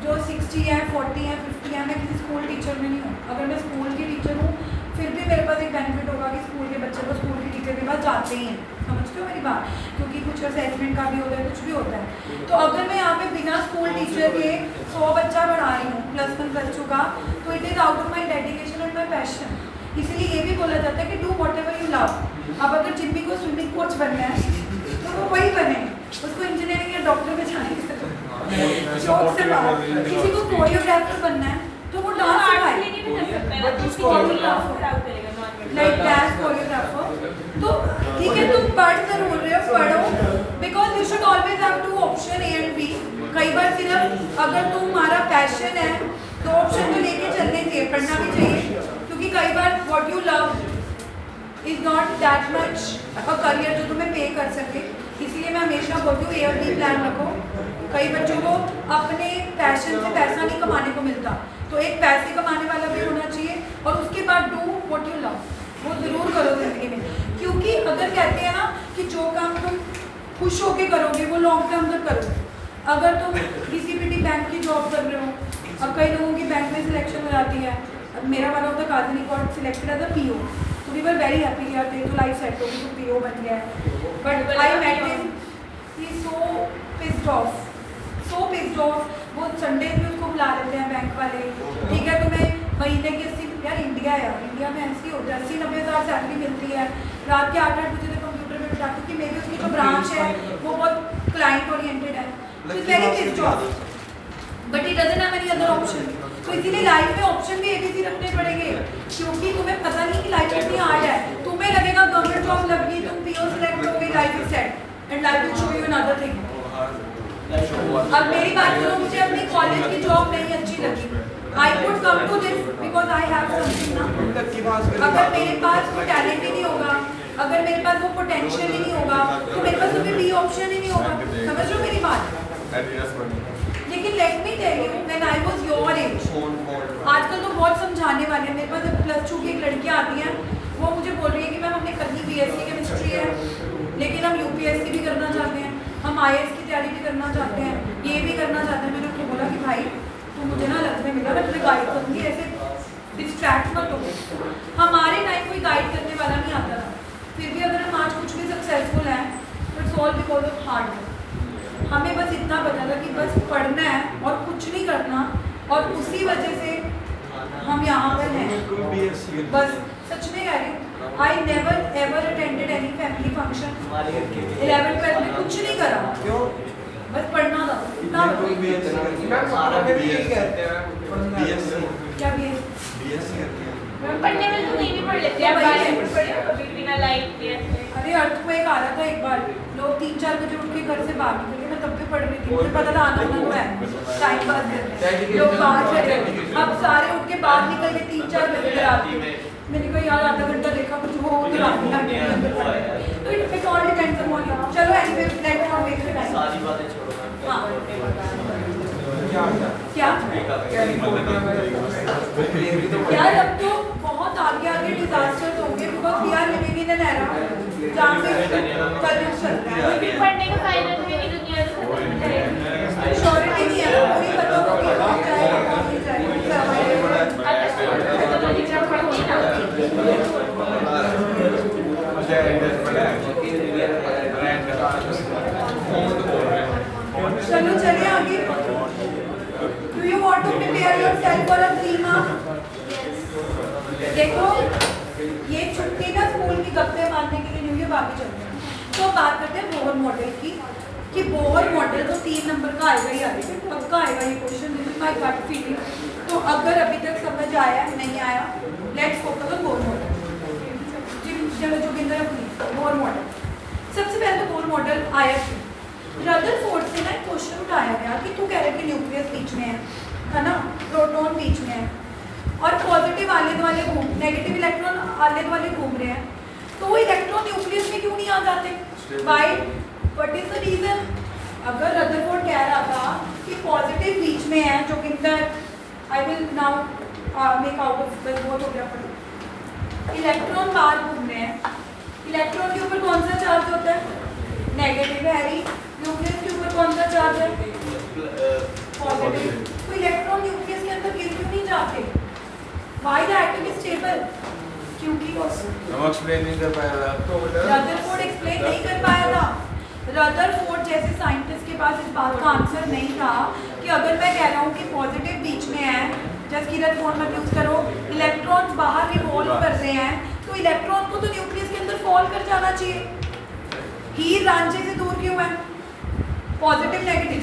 जो 60 है, 40 है, 50 है, मैं किसी स्कूल टीचर में नहीं हूँ। अगर मैं स्कूल की टीचर हूँ फिर भी मेरे पास एक बेनिफिट होगा कि स्कूल के बच्चे तो स्कूल की टीचर के पास जाते ही हैं, समझते हो मेरी बात, क्योंकि कुछ असेसमेंट का भी होता है, कुछ भी होता है। तो अगर मैं यहाँ पे बिना स्कूल टीचर के 100 बच्चा पढ़ा रही हूँ +1 +2 का, तो it is out of my dedication and my passion. इसलिए ये भी बोला जाता है कि do what ever you love. अब अगर जिम्मी को स्विमिंग कोच बनना है तो वो वही बने, उसको इंजीनियरिंग या डॉक्टर में जाने की शौक से बात। किसी को कोरियोग्राफर बनना है तो वो डांस सिखाए, लाइक डांस कोरियोग्राफर। तो ठीक है, तुम पढ़ जरूर रहे हो, पढ़ो, because you should always have two option A and B। कई बार सिर्फ अगर तुम्हारा पैशन है तो ऑप्शन तो लेके चलने चाहिए, पढ़ना भी चाहिए, क्योंकि कई बार what you love is not that much a career जो तुम्हें पे कर सके। इसलिए मैं हमेशा बोलती हूँ A और B प्लान रखो। कई बच्चों को अपने पैशन से पैसा नहीं कमाने को मिलता, तो एक पैसे कमाने वाला भी होना चाहिए, और उसके बाद डू व्हाट यू लव, वो ज़रूर करो ज़िंदगी में। क्योंकि अगर कहते हैं ना कि जो काम तुम खुश होके करोगे वो लॉन्ग टर्म तक करोगे। अगर तुम किसी भी बैंक की जॉब कर रहे हो, अब कई लोगों की बैंक में सिलेक्शन हो जाती है, अब मेरा वाला of the cousin got selected as a PO, तो वी वर वेरी हैप्पी यार, तेरी तो लाइफ सेट होगी, तो PO बन गया है। But I met him, he so pissed off, वो संडे भी उसको बुला लेते हैं बैंक वाले, ठीक है, तुम्हें महीने की 80, यार इंडिया में ऐसी होता है 80-90 हज़ार सैलरी मिलती है, रात के 8-8 बजे तक कंप्यूटर में बिठा, क्योंकि मे बी उसकी जो ब्रांच है वो बहुत क्लाइंट ओरिएंटेड है, तो very pissed off. But it doesn't have any other option. तो इसीलिए लाइफ में ऑप्शन भी ABC रखने पड़ेंगे, क्योंकि तुम्हें पता नहीं कि लाइफ कितनी हार्ड है। तुम्हें लगेगा गवर्नमेंट जॉब लग गई, तुम PO सिलेक्ट हो गई, life is set and life will show you another thing. अब मेरी बात करो, मुझे अपनी कॉलेज की जॉब नहीं अच्छी लगी, I could come to this because I have something ना। अगर मेरे पास वो टैलेंट ही नहीं होगा, अगर मेरे पास वो पोटेंशियल ही नहीं होगा, तो मेरे पास कभी B ऑप्शन ही नहीं होगा। समझ लो मेरी बात। लेकिन let me tell you, when I was your age, आजकल तो बहुत समझाने वाले हैं। मेरे पास +2 की एक लड़कियां आती हैं, वो मुझे बोल रही है कि मैम हमने करनी BSc केमिस्ट्री है, लेकिन हम UPSC भी करना चाहते हैं, हम IAS की तैयारी भी करना चाहते हैं, ये भी करना चाहते हैं। मैंने उनको बोला कि भाई तो मुझे ना लगने मिला, मैं तुम्हें गाइड करूँगी, ऐसे डिस्ट्रैक्ट मत हो। हमारे टाइम कोई गाइड करने वाला नहीं आता था, फिर भी अगर हम आज कुछ भी सक्सेसफुल हैं तो it's all because of hard work. हमें बस इतना पता था कि बस पढ़ना है और कुछ नहीं करना, और उसी वजह से हम यहाँ पर हैं। बस सच में कह रही हूँ, I never ever attended any family function. 11th-12th में कुछ नहीं करा, क्यों? बस पढ़ना था। इतना क्या BSc पढ़ने में तो नहीं भी पढ़ लेते हैं, बाहर पढ़े कभी बिना लाइट के। अरे अर्थक्वेक आ रहा था एक बार, लोग 3-4 बजे उठ के घर से बाहर निकले, मैं तब भी पढ़ रही थी, मुझे पता था आना तो है, टाइम पास करने लोग बाहर चले। अब सारे उठ के बाहर निकल के 3-4 बजे घर आते हैं। मैंने कहा यार आधा घंटा देखा कुछ हो तो रात लग गई। तो it all depends upon you. चलो anyway let's not waste time. सारी बातें छोड़ो मैम। हाँ क्या यार, अब तो बहुत आगे आगे डिजास्टर्स होंगे, because we are living in an era जहाँ पे कलयुग चलता है। लेकिन पढ़ने का फायदा तो है कि दुनिया तो खत्म हो जाएगी। श्योरिटी नहीं है, पूरी खत्म होगी, कौन जाएगा कौन नहीं जाएगा। चलो चलिए आगे। Do you want to prepare yourself for a 3 month? देखो ये छुट्टी ना स्कूल की गप्पे मारने के लिए नहीं है, बाकी चलते हैं। तो बात करते हैं बोहर मॉडल की, कि बोहर मॉडल तो 3 नंबर का आएगा ही आएगा, पक्का आएगा ये question, this is my gut feeling. तो अगर अभी तक समझ आया नहीं आया, let's focus on Bohr model. चलो जोगिंदर अपनी बोहर मॉडल। सबसे पहले तो बोहर मॉडल आया क्यों? रदरफोर्ड से ना क्वेश्चन उठाया गया कि तू कह रहे कि न्यूक्लियस बीच में है ना, प्रोटॉन बीच में है, और पॉजिटिव आले द्वाले घूम, नेगेटिव इलेक्ट्रॉन आले द्वाले घूम रहे हैं, तो वो इलेक्ट्रॉन न्यूक्लियस में क्यों नहीं आ जाते? Why? What is the reason? अगर रदरफोर्ड कह रहा था कि पॉजिटिव बीच में है, Joginder I will now make out of बस बहुत हो गया, इलेक्ट्रॉन बाहर घूम रहे हैं, इलेक्ट्रॉन के ऊपर कौन सा चार्ज होता है? नेगेटिव है। न्यूक्लियस के ऊपर कौन सा चार्ज है? पॉजिटिव। तो इलेक्ट्रॉन न्यूक्लियस के अंदर गिर क्यों नहीं जाते? Why the atom is stable? क्योंकि हम एक्सप्लेन नहीं कर पाया था। रदरफोर्ड एक्सप्लेन नहीं कर पाया था। रदरफोर्ड जैसे साइंटिस्ट के पास इस बात का आंसर नहीं था कि अगर मैं कह रहा हूँ कि पॉजिटिव बीच में है, जस्ट किरण फोन मत यूज करो, इलेक्ट्रॉन्स बाहर रिवॉल्व कर रहे हैं, तो इलेक्ट्रॉन को तो न्यूक्लियस के अंदर फॉल कर जाना चाहिए। हीर रांझे से दूर क्यों है? Positive negative,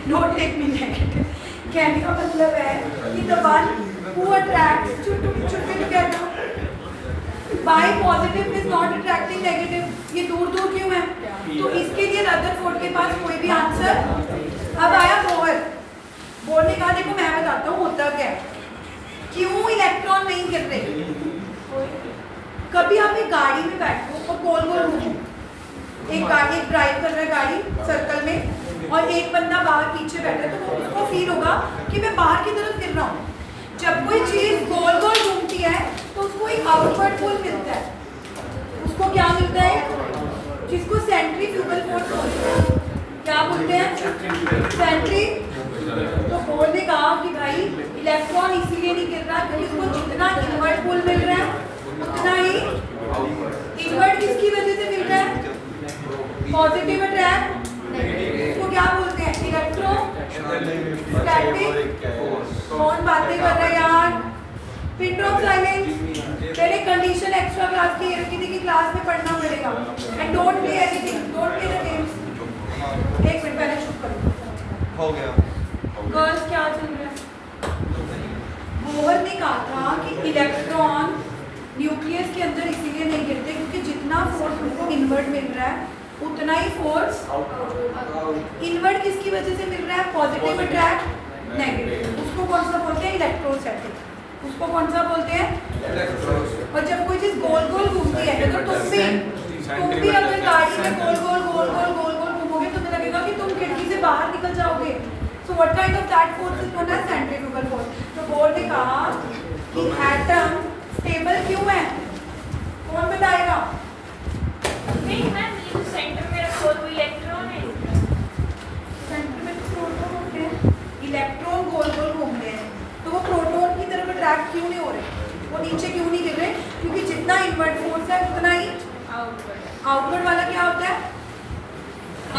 don't take me negative. कहने का मतलब है कि the one who attracts should be together, by positive is not attracting negative, ये दूर दूर क्यों है? तो इसके लिए रदरफोर्ड के पास कोई भी आंसर। अब आया बोहर। बोहर ने कहा देखो मैं बताता हूँ होता क्या है, क्यों इलेक्ट्रॉन नहीं गिर रहे। कभी आप एक गाड़ी में बैठो और गोल गोल घूमो, एक गाड़ी ड्राइव कर रहा है गाड़ी सर्कल में, और एक बंदा बाहर पीछे बैठा है, तो उसको फील होगा कि मैं बाहर की तरफ गिर रहा हूँ। जब कोई चीज गोल गोल घूमती है तो उसको एक आउटवर्ड पुल मिलता है। उसको क्या मिलता है? जिसको सेंट्रीफ्यूगल फोर्स बोलते हैं। क्या बोलते हैं? सेंट्री। तो बोहर ने कहा कि भाई इलेक्ट्रॉन इसीलिए नहीं गिर रहा क्योंकि उसको जितना इनवर्ट पुल मिल रहा है उतना ही इनवर्ट किसकी वजह से मिल रहा है? Positive attract. इसको क्या बोलते हैं? इलेक्ट्रोस्टैटिक। कौन बातें कर रहा है यार? Pin drop silence. पहले कंडीशन एक्स्ट्रा क्लास की रखी थी कि क्लास में पढ़ना पड़ेगा, and don't play anything, don't play the games. एक मिनट पहले चुप करो। हो गया। गर्ल्स क्या चल रहा है? बोहर ने कहा था कि इलेक्ट्रॉन न्यूक्लियस के अंदर इसीलिए नहीं गिरते क्योंकि जितना फोर्स उनको इनवर्ट मिल रहा है उतना ही फोर्स इनवर्ट किसकी वजह से मिल रहा है? Positive attract negative. उसको कौन सा बोलते हैं? इलेक्ट्रोस्टैटिक। उसको कौन सा बोलते हैं? और जब कोई चीज गोल गोल घूमती है तो तुम भी अगर गाड़ी में गोल गोल गोल गोल गोल गोल घूमोगे तो तुम्हें लगेगा कि तुम खिड़की से बाहर निकल जाओगे। So what kind of that force is known as centrifugal force. तो बोर ने कहा कि एटम स्टेबल क्यों है? कौन बताएगा? नहीं मैम, ये जो सेंटर में रखा हुआ वो इलेक्ट्रॉन है। सेंटर में तो प्रोटॉन होते हैं, इलेक्ट्रॉन गोल गोल घूमते हैं, तो वो प्रोटॉन की तरफ अट्रैक्ट क्यों नहीं हो रहे? वो नीचे क्यों नहीं गिर रहे? क्योंकि जितना इनवर्ट फोर्स है उतना ही आउटवर्ड वाला क्या होता है?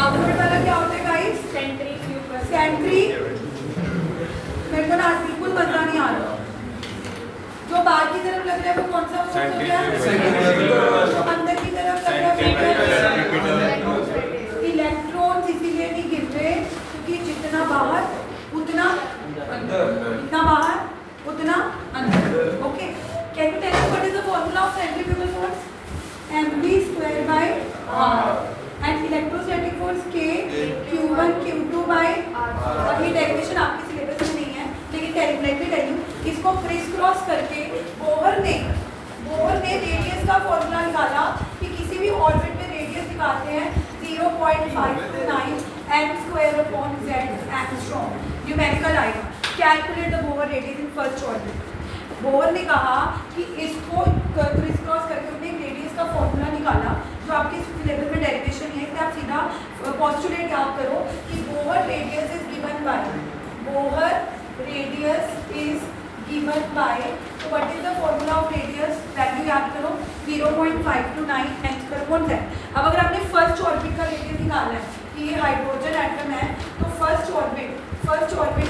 आउटवर्ड वाला क्या होता है गाइस? सेंट्रीफ्यूगल। सेंट्री। मेरे को ना आज बिल्कुल मजा नहीं आ रहा। जो बाहर की तरफ लग रहा है वो कौन सा फोर्स होता है? जो अंदर की तरफ लग रहा है इलेक्ट्रॉन इसीलिए नहीं गिर रहे क्योंकि जितना बाहर उतना जितना बाहर उतना अंदर। Okay, can you tell us what is the formula of centrifugal force? mv²/r and electrostatic force k q1 q2/r। ये डेरिवेशन आपके सिलेबस में नहीं है लेकिन लेट मी टेल यू, इसको क्रिस क्रॉस करके बोहर ने रेडियस का फॉर्मूला निकाला कि किसी भी ऑर्बिट में रेडियस निकालते हैं 0.529 m²/z एंगस्ट्रॉम। न्यूमेरिकल आएगा। Calculate the Bohr radius in first orbit. Bohr ने कहा कि इसको क्रिस क्रॉस करके उसने एक रेडियस का फॉर्मूला निकाला जो आपके सिलेबस में डेरिवेशन है। इसलिए आप सीधा पोस्टुलेट याद करो कि Bohr radius is given by तो what is the formula of radius? Value याद करो 0.529 m²/z। अब अगर आपने फर्स्ट ऑर्बिट का रेडियस निकालना है कि ये हाइड्रोजन एटम है तो फर्स्ट ऑर्बिट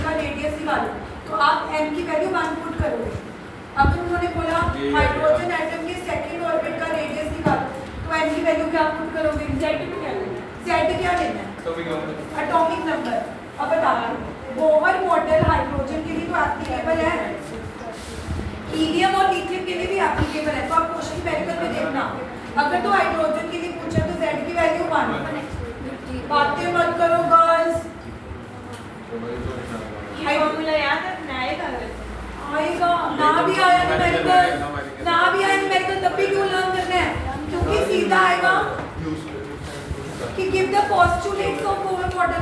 का रेडियस निकालो तो आप m की वैल्यू 1 पुट करोगे। अब उन्होंने बोला हाइड्रोजन एटम के सेकंड ऑर्बिट का रेडियस निकालो तो m की वैल्यू क्या पुट करोगे? z क्या लेना है? z क्या लेना है? Atomic number. अब बताओ, बोहर मॉडल हाइड्रोजन के लिए तो एप्लीकेबल है, हीलियम और लिथियम के लिए भी एप्लीकेबल है। तो आप क्वेश्चन न्यूमेरिकल में देखना, अगर तो हाइड्रोजन के लिए पूछा तो z की वैल्यू 1। बातें मत करो गर्ल्स। ये फॉर्मूला याद रखना आएगा। ना भी आया न्यूमेरिकल तब भी क्यों लर्न करना है? क्योंकि सीधा आएगा कि give the postulates of Bohr model.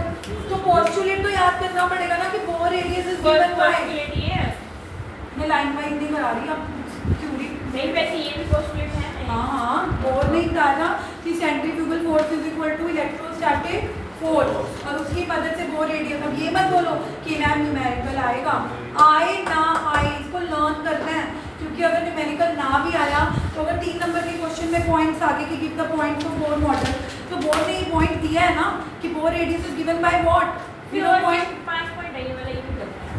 तो पोस्टुलेट तो याद करना पड़ेगा ना कि Bohr radius is given bye. Postulate ये है। मैं लाइन वाइज नहीं करा रही, अब थ्योरी नहीं वैसे ये भी पोस्टुलेट है। हाँ, बोहर ने कहा था कि centrifugal force is equal to electrostatic force और उसकी मदद से बोहर रेडियस। अब ये मत बोलो कि मैम न्यूमेरिकल आएगा, आए ना आए इसको लर्न करना है क्योंकि अगर न्यूमेरिकल ना भी आया तो अगर 3 नंबर के क्वेश्चन में पॉइंट्स आगे कि give the point for Bohr model तो बोहर ने ये पॉइंट दिया है ना कि Bohr radius is given by what? 5 point है ये वाला, ये भी करना है।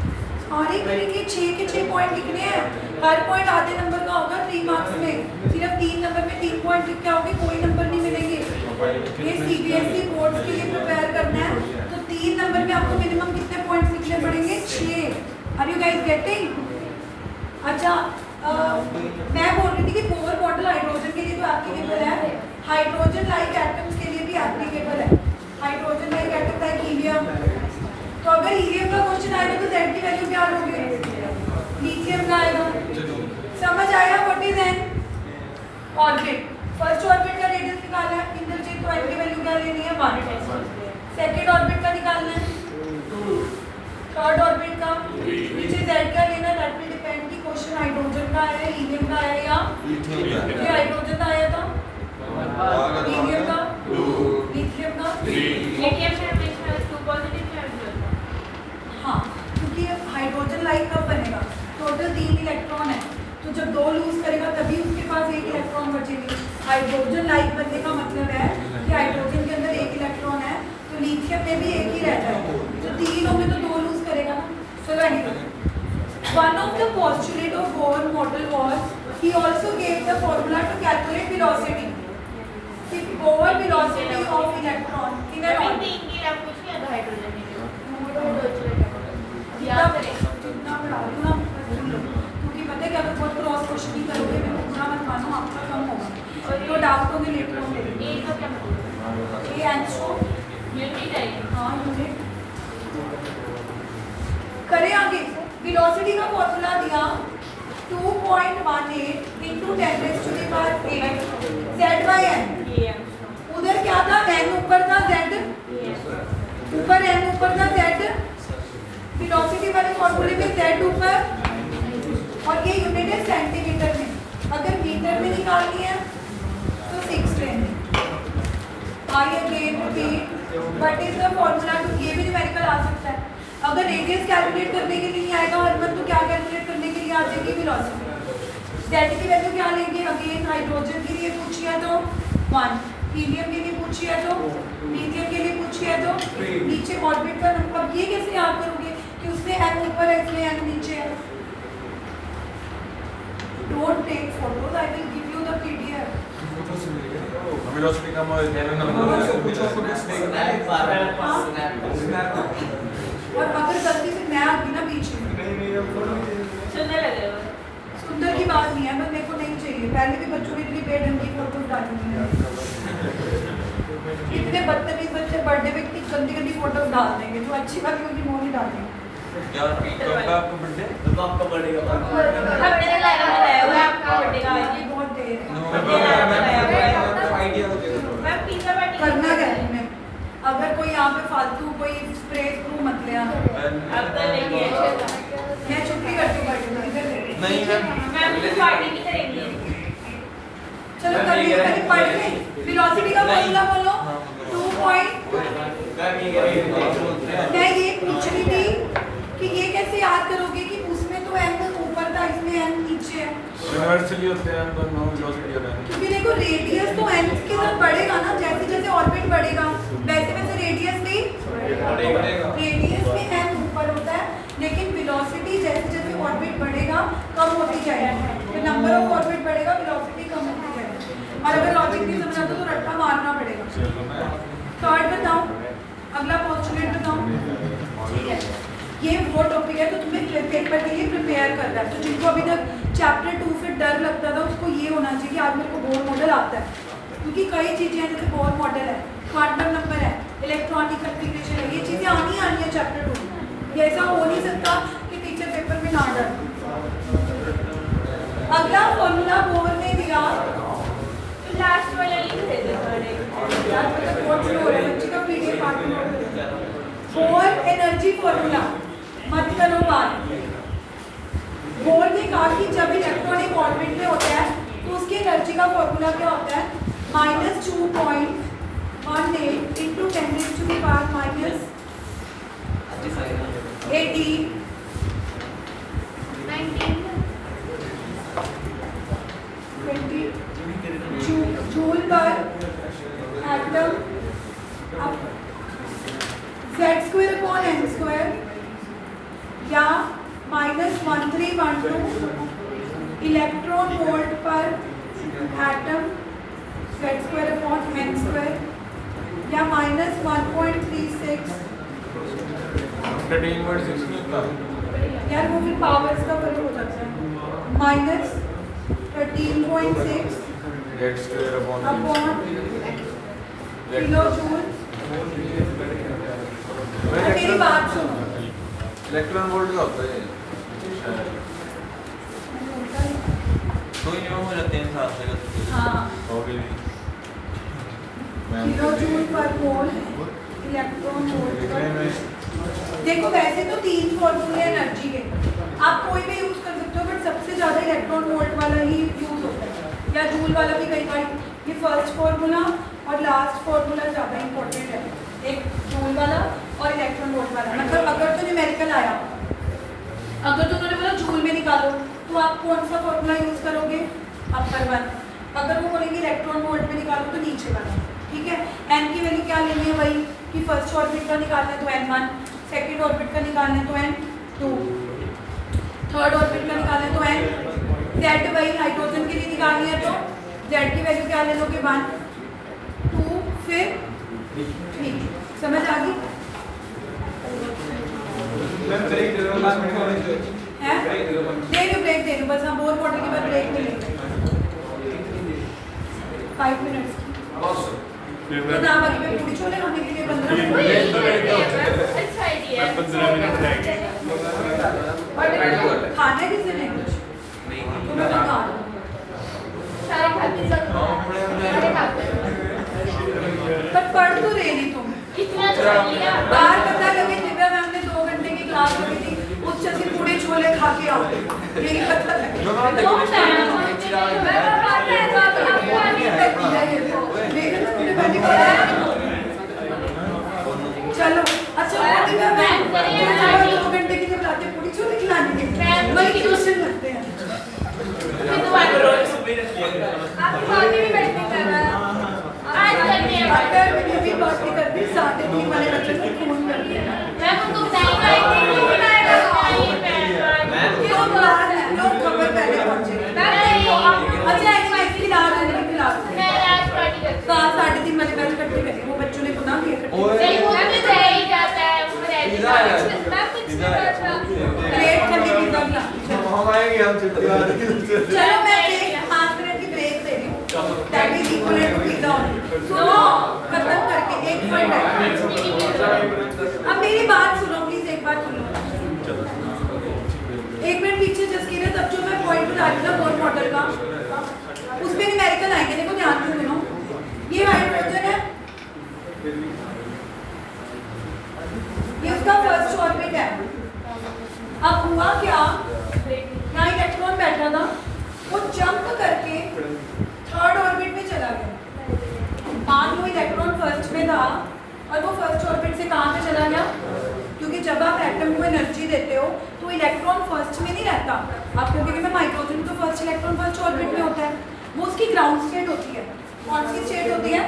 सारे करेंगे 6 के 6 पॉइंट लिखने हैं। हर पॉइंट आधे नंबर का होगा 3 मार्क्स में। सिर्फ 3 नंबर में 3 पॉइंट लिख के आओगे कोई नंबर नहीं मिलेंगे। ये सीबीएसई बोर्ड्स के लिए प्रिपेयर करना है तो 3 नंबर में आपको मिनिमम कितने पॉइंट्स लिखने पड़ेंगे? 6। Are you guys getting? अच्छा, मैं बोल रही थी कि बोहर मॉडल हाइड्रोजन के लिए तो एप्लीकेबल है, हाइड्रोजन लाइक एटम्स के लिए भी एप्लीकेबल है। Hydrogen like atom like helium. तो अगर हीलियम का क्वेश्चन आएगा तो z की वैल्यू क्या लोगे? लिथियम का आएगा। समझ आया? What is an orbit? First orbit का रेडियस निकालना है इंद्रजीत, तो n की वैल्यू क्या लेनी है? 1। सेकंड ऑर्बिट का निकालना है, थर्ड ऑर्बिट का नीचे z का लेना। दैट विल डिपेंड कि क्वेश्चन हाइड्रोजन का है, हीलियम का है या ये हाइड्रोजन का आया था, हीलियम का, लिथियम का। लिथियम से हमेशा 2 पॉजिटिव चार्ज होता है। हाँ, क्योंकि हाइड्रोजन लाइक कब बनेगा? टोटल 3 इलेक्ट्रॉन है तो जब 2 लूज करेगा तभी उसके पास 1 इलेक्ट्रॉन बचेगी। हाइड्रोजन लाइक बनने का मतलब है कि हाइड्रोजन के अंदर 1 इलेक्ट्रॉन है तो लिथियम में भी 1 ही रहता है, तो 3 होंगे तो 2 लूज करेगा ना। चलो anyway, one of the postulate of Bohr model was he also gave the formula to calculate velocity. The Bohr velocity of electron in an अभी orbit. 3 की आप कुछ नहीं आता हाइड्रोजन के लिए। याद करें। जितना पढ़ा रही हूँ ना सुन लो, क्योंकि पता है कि अगर बहुत क्रॉस क्वेश्चन करोगे मैं पूरा मत मानो, आपका कम होगा तो डाउट होंगे लेट होंगे। ए का क्या मतलब? ये आंसर यूनिट है ये। हाँ यूनिट करें आगे। वेलोसिटी का फॉर्मूला दिया 2.18 into 10⁻⁸ z/n। ये आंसर। उधर क्या था, n ऊपर था, z ये ऊपर, n ऊपर था, z वेलोसिटी वाले फॉर्मूले में z ऊपर, और ये यूनिट है सेंटीमीटर में। अगर मीटर में निकालनी है तो 6 लेंगे। I again repeat, what is the formula two, ये भी न्यूमेरिकल आ सकता है। अगर रेडियस कैलकुलेट करने के लिए नहीं आएगा हरमन, तो क्या कैलकुलेट करने के लिए आ जाएगी, वेलोसिटी। z की वैल्यू क्या लेंगे, अगेन हाइड्रोजन के लिए पूछी है तो 1, हीलियम के लिए पूछी है तो, लिथियम के लिए पूछी है तो, नीचे ऑर्बिट का नंबर। अब ये कैसे याद करोगे कि उसमें n ऊपर है इसमें n नीचे है। Don't take photos, I will give you the PDF. Velocity का और अगर गलती से मैं आ गई ना बीच में, सुंदर लग रहा है। सुंदर की बात नहीं है, बस मेरे को नहीं चाहिए। पहले भी बच्चों ने इतनी बेढंगी फोटोज डाली हुई है, इतने बदतमीज बच्चे बर्थडे पे इतनी गंदी गंदी फोटोज डाल देंगे, जो अच्छी बात है उनकी वो नहीं डालेंगे। आपका बर्थडे हमने तो लगाया हुआ है आपका बर्थडे का ये आज। बहुत देर मैं पिज्जा पार्टी करना क्या है तुम्हें। अगर कोई यहाँ पे फालतू कोई स्प्रे थ्रू मत ले आना। अब तो लेके आए। मैं छुट्टी करती हूँ बर्थडे में, इधर दे। नहीं मैम तो पार्टी नहीं करेंगे। चलो कर लिए, पहले पढ़ लें। वेलोसिटी का फॉर्मूला बोलो। 2 पॉइंट, मैं ये पूछ रही थी कि ये कैसे याद करोगे कि उसमें तो n ऊपर था, इसमें n नीचे है। यूनिवर्सली होते हैं दोनों वेलोसिटी और क्योंकि देखो रेडियस तो n के साथ बढ़ेगा ना, जैसे जैसे ऑर्बिट बढ़ेगा वैसे वैसे रेडियस भी, रेडियस में n ऊपर होता है, लेकिन वेलोसिटी जैसे जैसे ऑर्बिट बढ़ेगा कम होती जाएगी। तो नंबर ऑफ ऑर्बिट बढ़ेगा, वेलोसिटी कम होती जाएगी। और अगर लॉजिक नहीं समझ आता तो रट्टा मारना पड़ेगा। थर्ड बताओ, अगला पोस्टुलेट बताओ। ठीक है, ये वो टॉपिक है तो तुम्हें पेपर के लिए प्रिपेयर करना है। तो जिनको अभी तक चैप्टर 2 से डर लगता था उसको ये होना चाहिए कि आज मेरे को बोर मॉडल आता है, क्योंकि कई चीज़ें हैं जैसे बोर मॉडल है, क्वांटम नंबर है, इलेक्ट्रॉनिक कन्फिग्रेशन है, ये चीज़ें आनी है चैप्टर 2। ये ऐसा हो नहीं सकता कि टीचर पेपर में ना डर। अगला फॉर्मूला बोर ने दिया, तो लास्ट वाला लिख देते थोड़े। यार मतलब बहुत स्लो हो रहा है बच्चे का PDF part. Bore energy formula मत करो बात। बोर ने कहा कि जब इलेक्ट्रॉन एक ऑर्बिट में होता है तो उसकी एनर्जी का फॉर्मूला क्या होता है, -2.18 into 10⁻⁻18 20 जूल पर एटम। अब z² या -1312 इलेक्ट्रॉन वोल्ट पर एटम, z²/m² या -1.36। यार वो फिर पावर्स का फर्क हो जाता है। -13.6 अपॉन किलो जूल। मेरी बात सुनो, इलेक्ट्रॉन वोल्ट का होता है कोई नियम हो जाते हैं साथ से। हाँ, हो गई किलो जूल पर मोल इलेक्ट्रॉन वोल्ट पर। देखो वैसे तो 3 फॉर्मूले एनर्जी के, आप कोई भी यूज कर सकते हो, बट सबसे ज़्यादा इलेक्ट्रॉन वोल्ट वाला ही यूज होता है, या जूल वाला भी कई बार। ये फर्स्ट फॉर्मूला और लास्ट फॉर्मूला ज़्यादा इंपॉर्टेंट है, एक जूल वाला और इलेक्ट्रॉन वोल्ट वाला। मतलब अगर तो न्यूमेरिकल आया, अगर तो उन्होंने बोला जूल में निकालो, तो आप कौन सा फॉर्मूला यूज़ करोगे, अपर वन। अगर वो बोलेंगे इलेक्ट्रॉन वोल्ट में निकालो तो नीचे वाला। ठीक है, एन की वैल्यू क्या लेनी है वही कि फर्स्ट ऑर्बिट का निकालना है तो n1, सेकेंड ऑर्बिट का निकालना है तो n2, थर्ड ऑर्बिट का निकालना है तो n, z वही हाइड्रोजन के लिए निकालनी है तो z की वैल्यू क्या ले लोगे 1, 2 फिर 3। समझ आ गई। है ब्रेक दे दो बस। हम 4 क्वार्टर के बाद ब्रेक मिलेंगे 5 मिनट्स की। तो ना बाकी में पूरी छोले खाने के लिए 15 मिनट। अच्छा आइडिया है। 15 मिनट रह गए। खाने किसी ने कुछ तो मैं बता दूँ सारे खाते हैं सारे खाते हैं। पर पढ़ तो रही नहीं तुम। इतना चल लिया बाहर पता लगे दिव्या मैम ने 2 घंटे की क्लास होगी थी उस से पूरे छोले खा के आओ यही पता लगे। दो टाइम मैं बात है तो आपको आनी है। चलो अच्छा वो दिव्या मैम 2 घंटे की जब लाते पूरी छोले खिलाने के वही क्वेश्चन लगते हैं। फिर दोबारा आपकी बात भी बैठने कर रहा है आज करते हैं अगर मैंने भी बात नहीं करती साथ में वाले बच्चे को फोन कर दिया मैं उनको बताएगा नहीं बनाएगा क्यों बाहर लोग खबर पहले पहुंचे। अच्छा एनीवे खिलाफ है खिलाफ मैं आज पार्टी करती का 3:30 वाले बैच इकट्ठे करें वो बच्चों ने गुनाह किया इकट्ठे नहीं वो भी रह ही जाता है वो रह ही जाता है मैं कुछ नहीं करता प्लेट खाली पिज्जा खिला। हम आएंगे हम छुट्टी वाले चलो मैं 5 मिनट की ब्रेक दे रही हूँ that is equal to pizza सुनो खत्म करके 1 मिनट अब मेरी बात सुनो प्लीज एक बात सुनो 1 मिनट पीछे जसकीरत तब जो मैं पॉइंट बता रही था बोर मॉडल का उसमें न्यूमेरिकल आएंगे देखो ध्यान से सुनो ये हाइड्रोजन है ये उसका फर्स्ट ऑर्बिट है। अब हुआ क्या यहाँ इलेक्ट्रॉन बैठा था वो जंप करके 3rd ऑर्बिट में चला गया। मान लो इलेक्ट्रॉन फर्स्ट में था और वो फर्स्ट ऑर्बिट से कहाँ पे चला गया क्योंकि जब आप एटम को एनर्जी देते हो तो इलेक्ट्रॉन फर्स्ट में नहीं रहता। आप क्योंकि मैं हाइड्रोजन तो फर्स्ट इलेक्ट्रॉन फर्स्ट ऑर्बिट में होता है वो उसकी ग्राउंड स्टेट होती है। कौन सी स्टेट होती है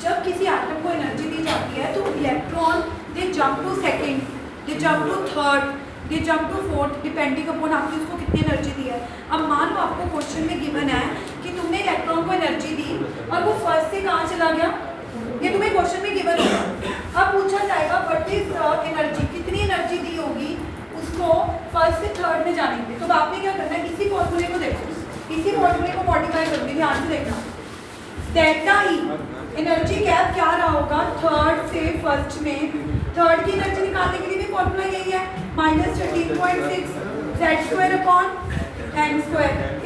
जब किसी एटम को एनर्जी दी जाती है तो electron they jump to second they jump to third they jump to fourth depending upon आपने उसको कितनी एनर्जी दी है। अब मान लो आपको क्वेश्चन में गिवन है कि तुमने इलेक्ट्रॉन को एनर्जी दी और वो फर्स्ट से कहाँ चला गया ये तुम्हें क्वेश्चन में गिवन होगा। अब पूछा जाएगा व्हाट इज एनर्जी कितनी एनर्जी दी होगी उसको फर्स्ट से थर्ड में जाने के लिए। तो आपने क्या करना है इसी फॉर्मूले को देखो इसी फॉर्मूले को मॉडिफाई करूंगी ध्यान से देखना डेल्टा ई एनर्जी गैप क्या रहा होगा थर्ड से फर्स्ट में। थर्ड की एनर्जी निकालने के लिए भी फॉर्मूला यही है -13.6 z²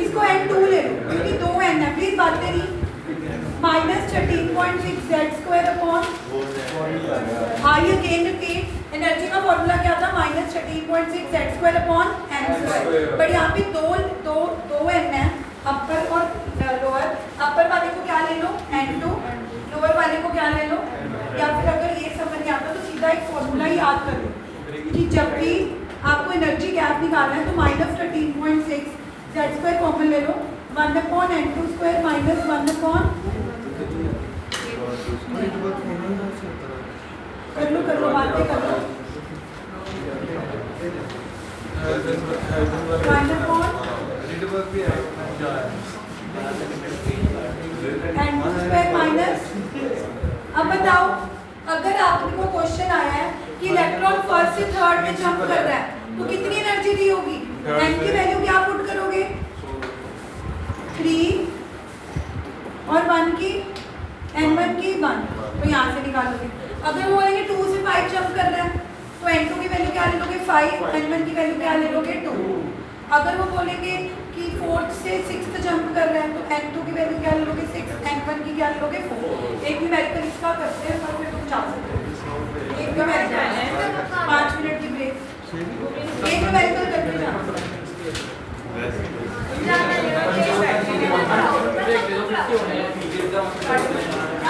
इसको n2 ले लो क्योंकि 2 n है प्लीज बातें नहीं -13.6 z² आई अगेन रिपीट एनर्जी का फॉर्मूला क्या था -13.6 z²/n²। बट यहाँ पे दो n है अपर और लोअर। अपर वाले को क्या ले लो n2 लोअर वाले को क्या ले लो या फिर अगर ये समझ नहीं आता तो सीधा एक फॉर्मूला याद कर लो कि जब भी आपको एनर्जी गैप निकालना है तो -13.6 z² कॉमन ले लो 1/n2² -1 कर लो बातें कर लो 1/n2² अब बताओ अगर आपको क्वेश्चन आया है कि इलेक्ट्रॉन फर्स्ट से थर्ड में जंप कर रहा है तो कितनी एनर्जी दी होगी n की वैल्यू क्या पुट करोगे 3 और 1 की n1 की 1 तो यहाँ से निकालोगे। अगर वो बोलेंगे 2 से 5 जंप कर रहा है तो n2 की वैल्यू क्या ले लोगे 5 n1 की वैल्यू क्या ले लोगे 2। अगर वो बोलेंगे कि 4th से 6th जंप कर रहे हैं तो n2 की वैल्यू क्या ले लोगे 6 n1 की क्या ले लोगे 4। एक न्यूमेरिकल इसका करते हैं और फिर तुम जा सकते हो। एक न्यूमेरिकल 5 मिनट की ब्रेक एक न्यूमेरिकल करके जाना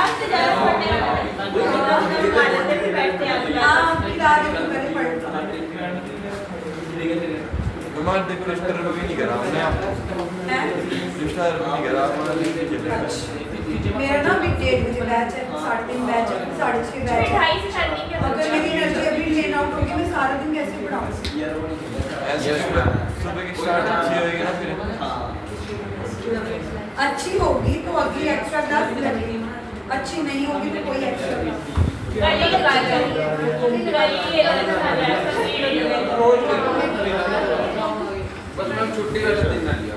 आपसे ज़्यादा पढ़ने वाला हाँ खिला दे तो पहले पढ़ हमारे देखो रजिस्टर भी नहीं करा हमने आपको रजिस्टर नहीं करा हमारे मेरा ना अभी 1:30 बजे बैच है 3:30 बैच है 6:30 बैच है। 2:30 से 3:30 के अगर मेरी एनर्जी अभी लेन आउट होगी मैं सारा दिन कैसे पढ़ाऊंगी। ऐसे सुबह की स्टार्ट अच्छी होएगी ना फिर अच्छी होगी तो अगली एक्स्ट्रा क्लास लगेगी अच्छी नहीं होगी तो कोई एक्स्ट्रा क्लास गली लगा लो गली ये लगा लो बस मैं छुट्टी वाले दिन ना लिया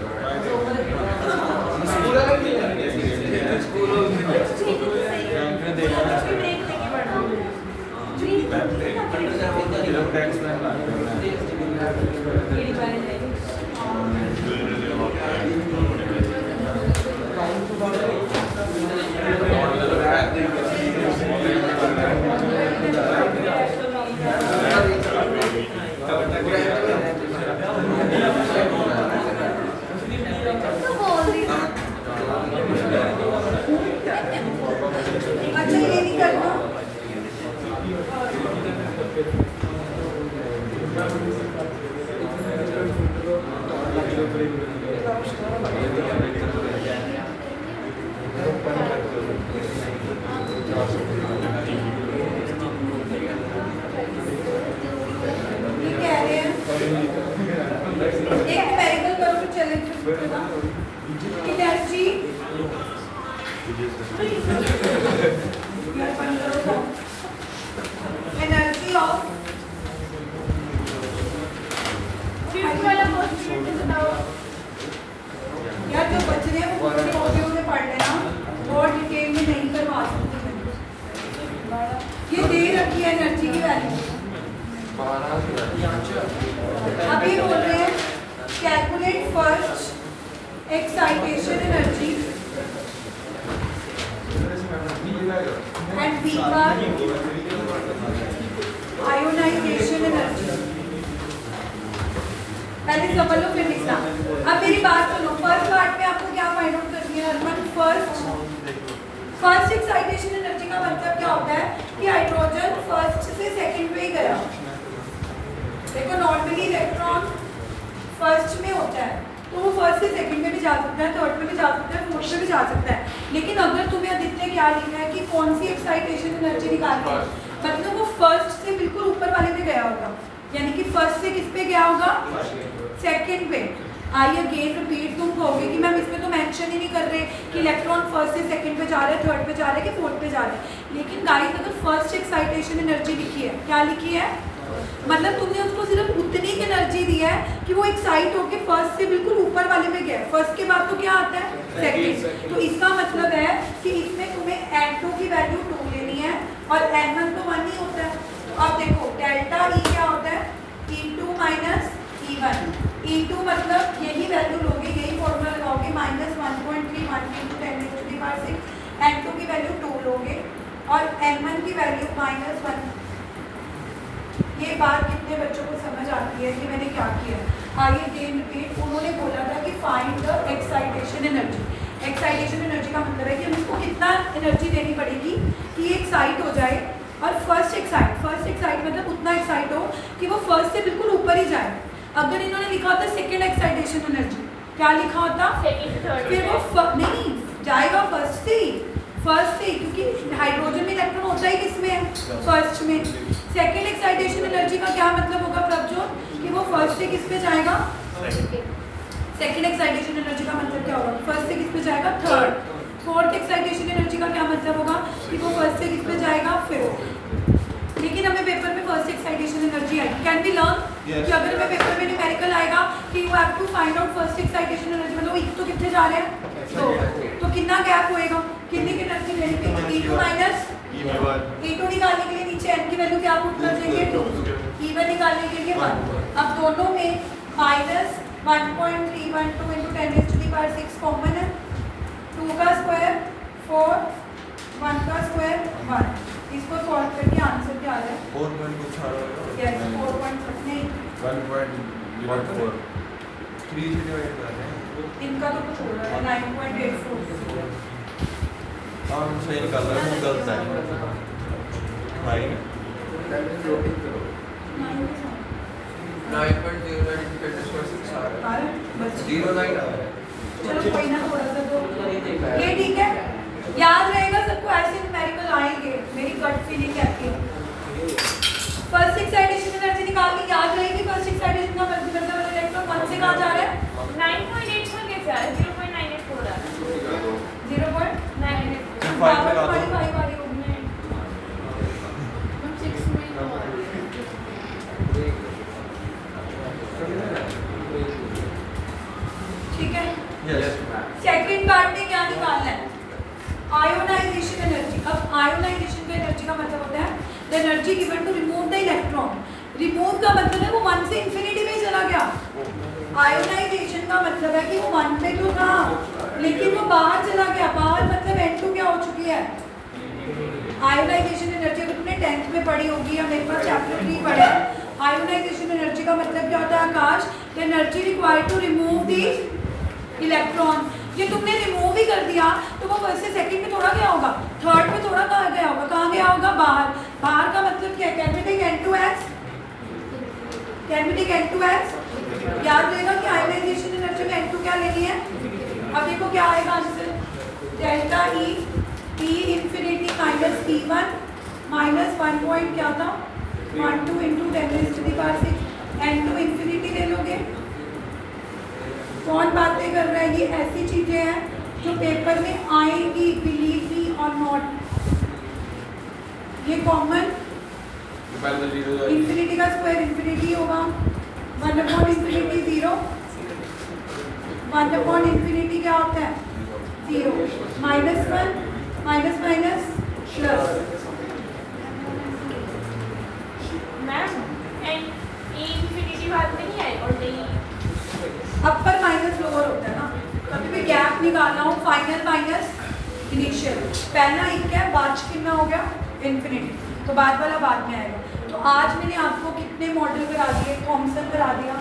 अच्छा ये नहीं करना ये कह रहे हैं एक न्यूमेरिकल करो तो challenge energy energy of fifth वाला क्वेश्चन बताओ यार जो बच रहे हैं वो पूरे ऑडियो में पढ़ लेना और डिटेल में नहीं करवा सकती मैं ये दे रखी है एनर्जी की वैल्यू अब ये बोल रहे हैं calculate first excitation energy and B bar ionization energy. पहले समझ लो फिर लिखना। अब मेरी बात सुनो, फर्स्ट पार्ट में आपको क्या फाइंड आउट करनी है अरमान? फर्स्ट एक्साइटेशन एनर्जी का मतलब क्या होता है कि हाइड्रोजन फर्स्ट से सेकंड पे गया। देखो नॉर्मली इलेक्ट्रॉन फर्स्ट में होता है तो वो फर्स्ट से सेकंड में भी जा सकता है, थर्ड में भी जा सकता है, फोर्थ में भी जा सकता है। लेकिन अगर तुम्हें आदित्य क्या लिखना है कि कौन सी एक्साइटेशन एनर्जी निकालनी है, मतलब वो फर्स्ट से बिल्कुल ऊपर वाले पे गया होगा, यानी कि फर्स्ट से किस पे गया होगा? सेकंड पे। आई अगेन रिपीट, तुम कहोगे कि मैम इसमें तो मेंशन ही नहीं कर रहे कि इलेक्ट्रॉन फर्स्ट से सेकंड पे जा रहा है, थर्ड पे जा रहा है कि फोर्थ पे जा रहा है। लेकिन गाइस अगर फर्स्ट एक्साइटेशन एनर्जी लिखी है, क्या लिखी है? मतलब तुमने उसको सिर्फ उतनी की एनर्जी दी है कि वो एक्साइट होके फर्स्ट से बिल्कुल ऊपर वाले में गया। फर्स्ट के बाद तो क्या आता है? सेकंड। तो इसका मतलब है कि इसमें तुम्हें N2 की वैल्यू 2 लेनी है और N1 तो 1 ही होता है। तो अब देखो डेल्टा E क्या होता है? E2 minus E1। E2 मतलब यही वैल्यू लोगे, यही फॉर्मूला लगाओगे, -1.31 × 10⁻⁶। N2 की वैल्यू 2 लोगे और N1 की वैल्यू -1। ये बात कितने बच्चों को समझ आती है कि मैंने क्या किया? आइए अगेन रिपीट। उन्होंने बोला था कि find the excitation energy. Excitation energy का मतलब है कि हम इसको कितना एनर्जी देनी पड़ेगी कि ये एक्साइट हो जाए। और फर्स्ट एक्साइट मतलब उतना एक्साइट हो कि वो फर्स्ट से बिल्कुल ऊपर ही जाए। अगर इन्होंने लिखा होता सेकेंड एक्साइटेशन एनर्जी, क्या लिखा होता? फिर वो नहीं जाएगा फर्स्ट से ही, क्योंकि हाइड्रोजन में इलेक्ट्रॉन होता ही किसमें है? फर्स्ट में। सेकेंड एक्साइटेशन एनर्जी का क्या मतलब होगा प्रभजोत? कि वो फर्स्ट से किस पे जाएगा? सेकेंड एक्साइटेशन एनर्जी का मतलब क्या होगा? फर्स्ट से किस पे जाएगा? थर्ड। फोर्थ एक्साइटेशन एनर्जी का क्या मतलब होगा? कि वो फर्स्ट से किस पे जाएगा? फिफ्थ। लेकिन हमें पेपर में फर्स्ट एक्साइटेशन एनर्जी आएगी। कैन बी लर्न कि अगर हमें पेपर में न्यूमेरिकल आएगा कि you have to find out first excitation energy, मतलब एक तो कितने जा रहे हैं? तो कितना गैप होएगा? कितनी की एनर्जी लेनी पड़ेगी? E2 माइनस E2 निकालने के लिए नीचे N की वैल्यू क्या पुट कर देंगे? 2। E1 निकालने के लिए 1। अब दोनों में -1.312 × 10⁻⁶ कॉमन है। 2 का स्क्वायर 4, 1 का स्क्वायर 1। इसको सॉल्व करके आंसर क्या आ रहा है? 4 पॉइंट कुछ आ रहा है। यस 4.6 नहीं 1.04 3 से डिवाइड कर रहे हैं। इनका तो कुछ हो रहा है 9.84। हाँ सही निकाल रहा है, वो गलत है भाई। 9.09 चलो कोई ना, थोड़ा सा तो ये ठीक है, याद रहेगा सबको। ऐसे न्यूमेरिकल आएंगे, मेरी गट फीलिंग कहती है। फर्स्ट एक्साइटेशन एनर्जी निकालनी याद रहेगी। फर्स्ट एक्साइटेशन का मतलब इलेक्ट्रॉन 1 से कहाँ जा रहा है? 9.84 कैसे आ रहा है? 0.98 हो रहा है 0.98 5 लगा दो। 5 वाली होगी। Ionization energy. अब आयोनाइजेशन का एनर्जी का मतलब होता है the energy given to remove the electron. Remove का मतलब है वो 1 से इंफिनिटी में चला गया। आयोनाइजेशन का मतलब है कि वो 1 पे तो था लेकिन वो बाहर चला गया। बाहर मतलब N2 क्या हो चुकी है। आयोनाइजेशन एनर्जी अगर तुमने 10th में पढ़ी होगी या मेरे पास चैप्टर 3 पढ़ा है, आयोनाइजेशन एनर्जी का मतलब क्या होता है Aakash, the energy required to remove the electron. ये तुमने रिमूव ही कर दिया तो वो फर्स्ट से सेकंड में थोड़ा गया होगा, थर्ड में थोड़ा कहाँ गया होगा, कहाँ गया होगा बाहर। बाहर का मतलब क्या है, can we take N2 as, can we take N2 as, याद रहेगा कि आयोनाइजेशन एनर्जी में N2 क्या लेनी है। अब देखो क्या आएगा answer, delta E T infinity minus T1 minus 1 point क्या था 12 इंटू 10⁻⁶ N2 इंफिनिटी ले लोगे। कौन बातें कर रहा है, ये ऐसी चीजें हैं जो पेपर में आएगी, बिलीव मी और नॉट। ये कॉमन इंफिनिटी का स्क्वायर इंफिनिटी होगा, 1/इंफिनिटी 0, 1/इंफिनिटी क्या होता है 0, -1 minus minus plus. Ma'am and A infinity बाद में नहीं आए और नहीं अपर माइनस लोअर होता है ना, कभी भी गैप निकालना हो, फाइनल माइनस इनिशियल। पहला एक है, बाद कितना हो गया इंफिनिटी, तो बाद वाला बाद में आएगा। तो आज मैंने आपको कितने मॉडल करा दिए, थॉमसन करा दिया,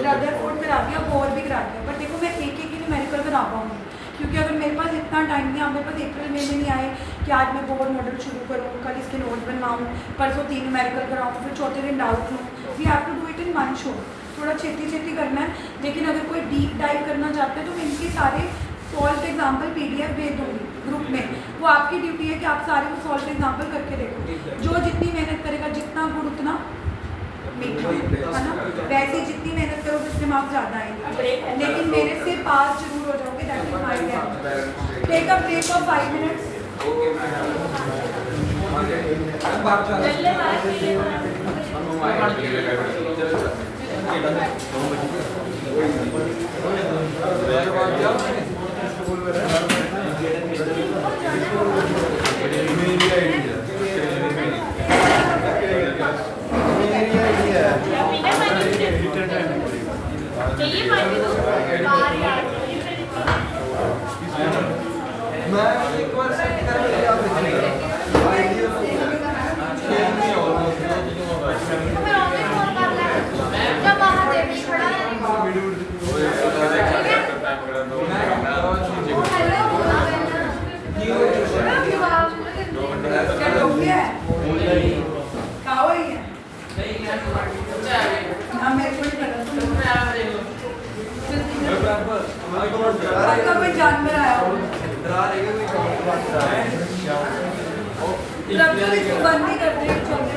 रदरफोर्ड करा दिया, बोर भी करा दिया। बट देखो मैं एक एक न्यूमेरिकल करा पाऊंगी क्योंकि अगर मेरे पास इतना टाइम नहीं, आप मेरे पास अप्रैल में नहीं आए कि आज मैं बोर मॉडल शुरू करूँ, कल इसके नोट बनवाऊँ, परसों 3 न्यूमेरिकल कराऊँ, फिर चौथे दिन डाउट लूँ। We have to do it in 1 show. थोड़ा छेती करना है, लेकिन अगर कोई डीप डाइव करना चाहते हैं तो मैं इनके सारे सॉल्व एग्जाम्पल PDF भेज दूँगी ग्रुप में। वो आपकी ड्यूटी है कि आप सारे वो सॉल्व एग्जाम्पल करके देखो। जो जितनी मेहनत करेगा, जितना गुड़ उतना मीठा, है ना। वैसे जितनी मेहनत करोगे उतने मार्क्स ज़्यादा आएंगे, लेकिन मेरे से पास जरूर हो जाओगे। That is my guarantee. Take a break of 5 minutes. जल्दी बात कीजिए। चाहिए पानी तो बाहर यार मैं एक बार सेट कर लिया हमें ऑनलाइन कॉल कर ले जब बाहर देवी खड़ा है क्या हो गया है, क्या हो गया है, हाँ मेरे को नहीं पता। आपका कोई जानवर आया हो, बंद नहीं करते चलते।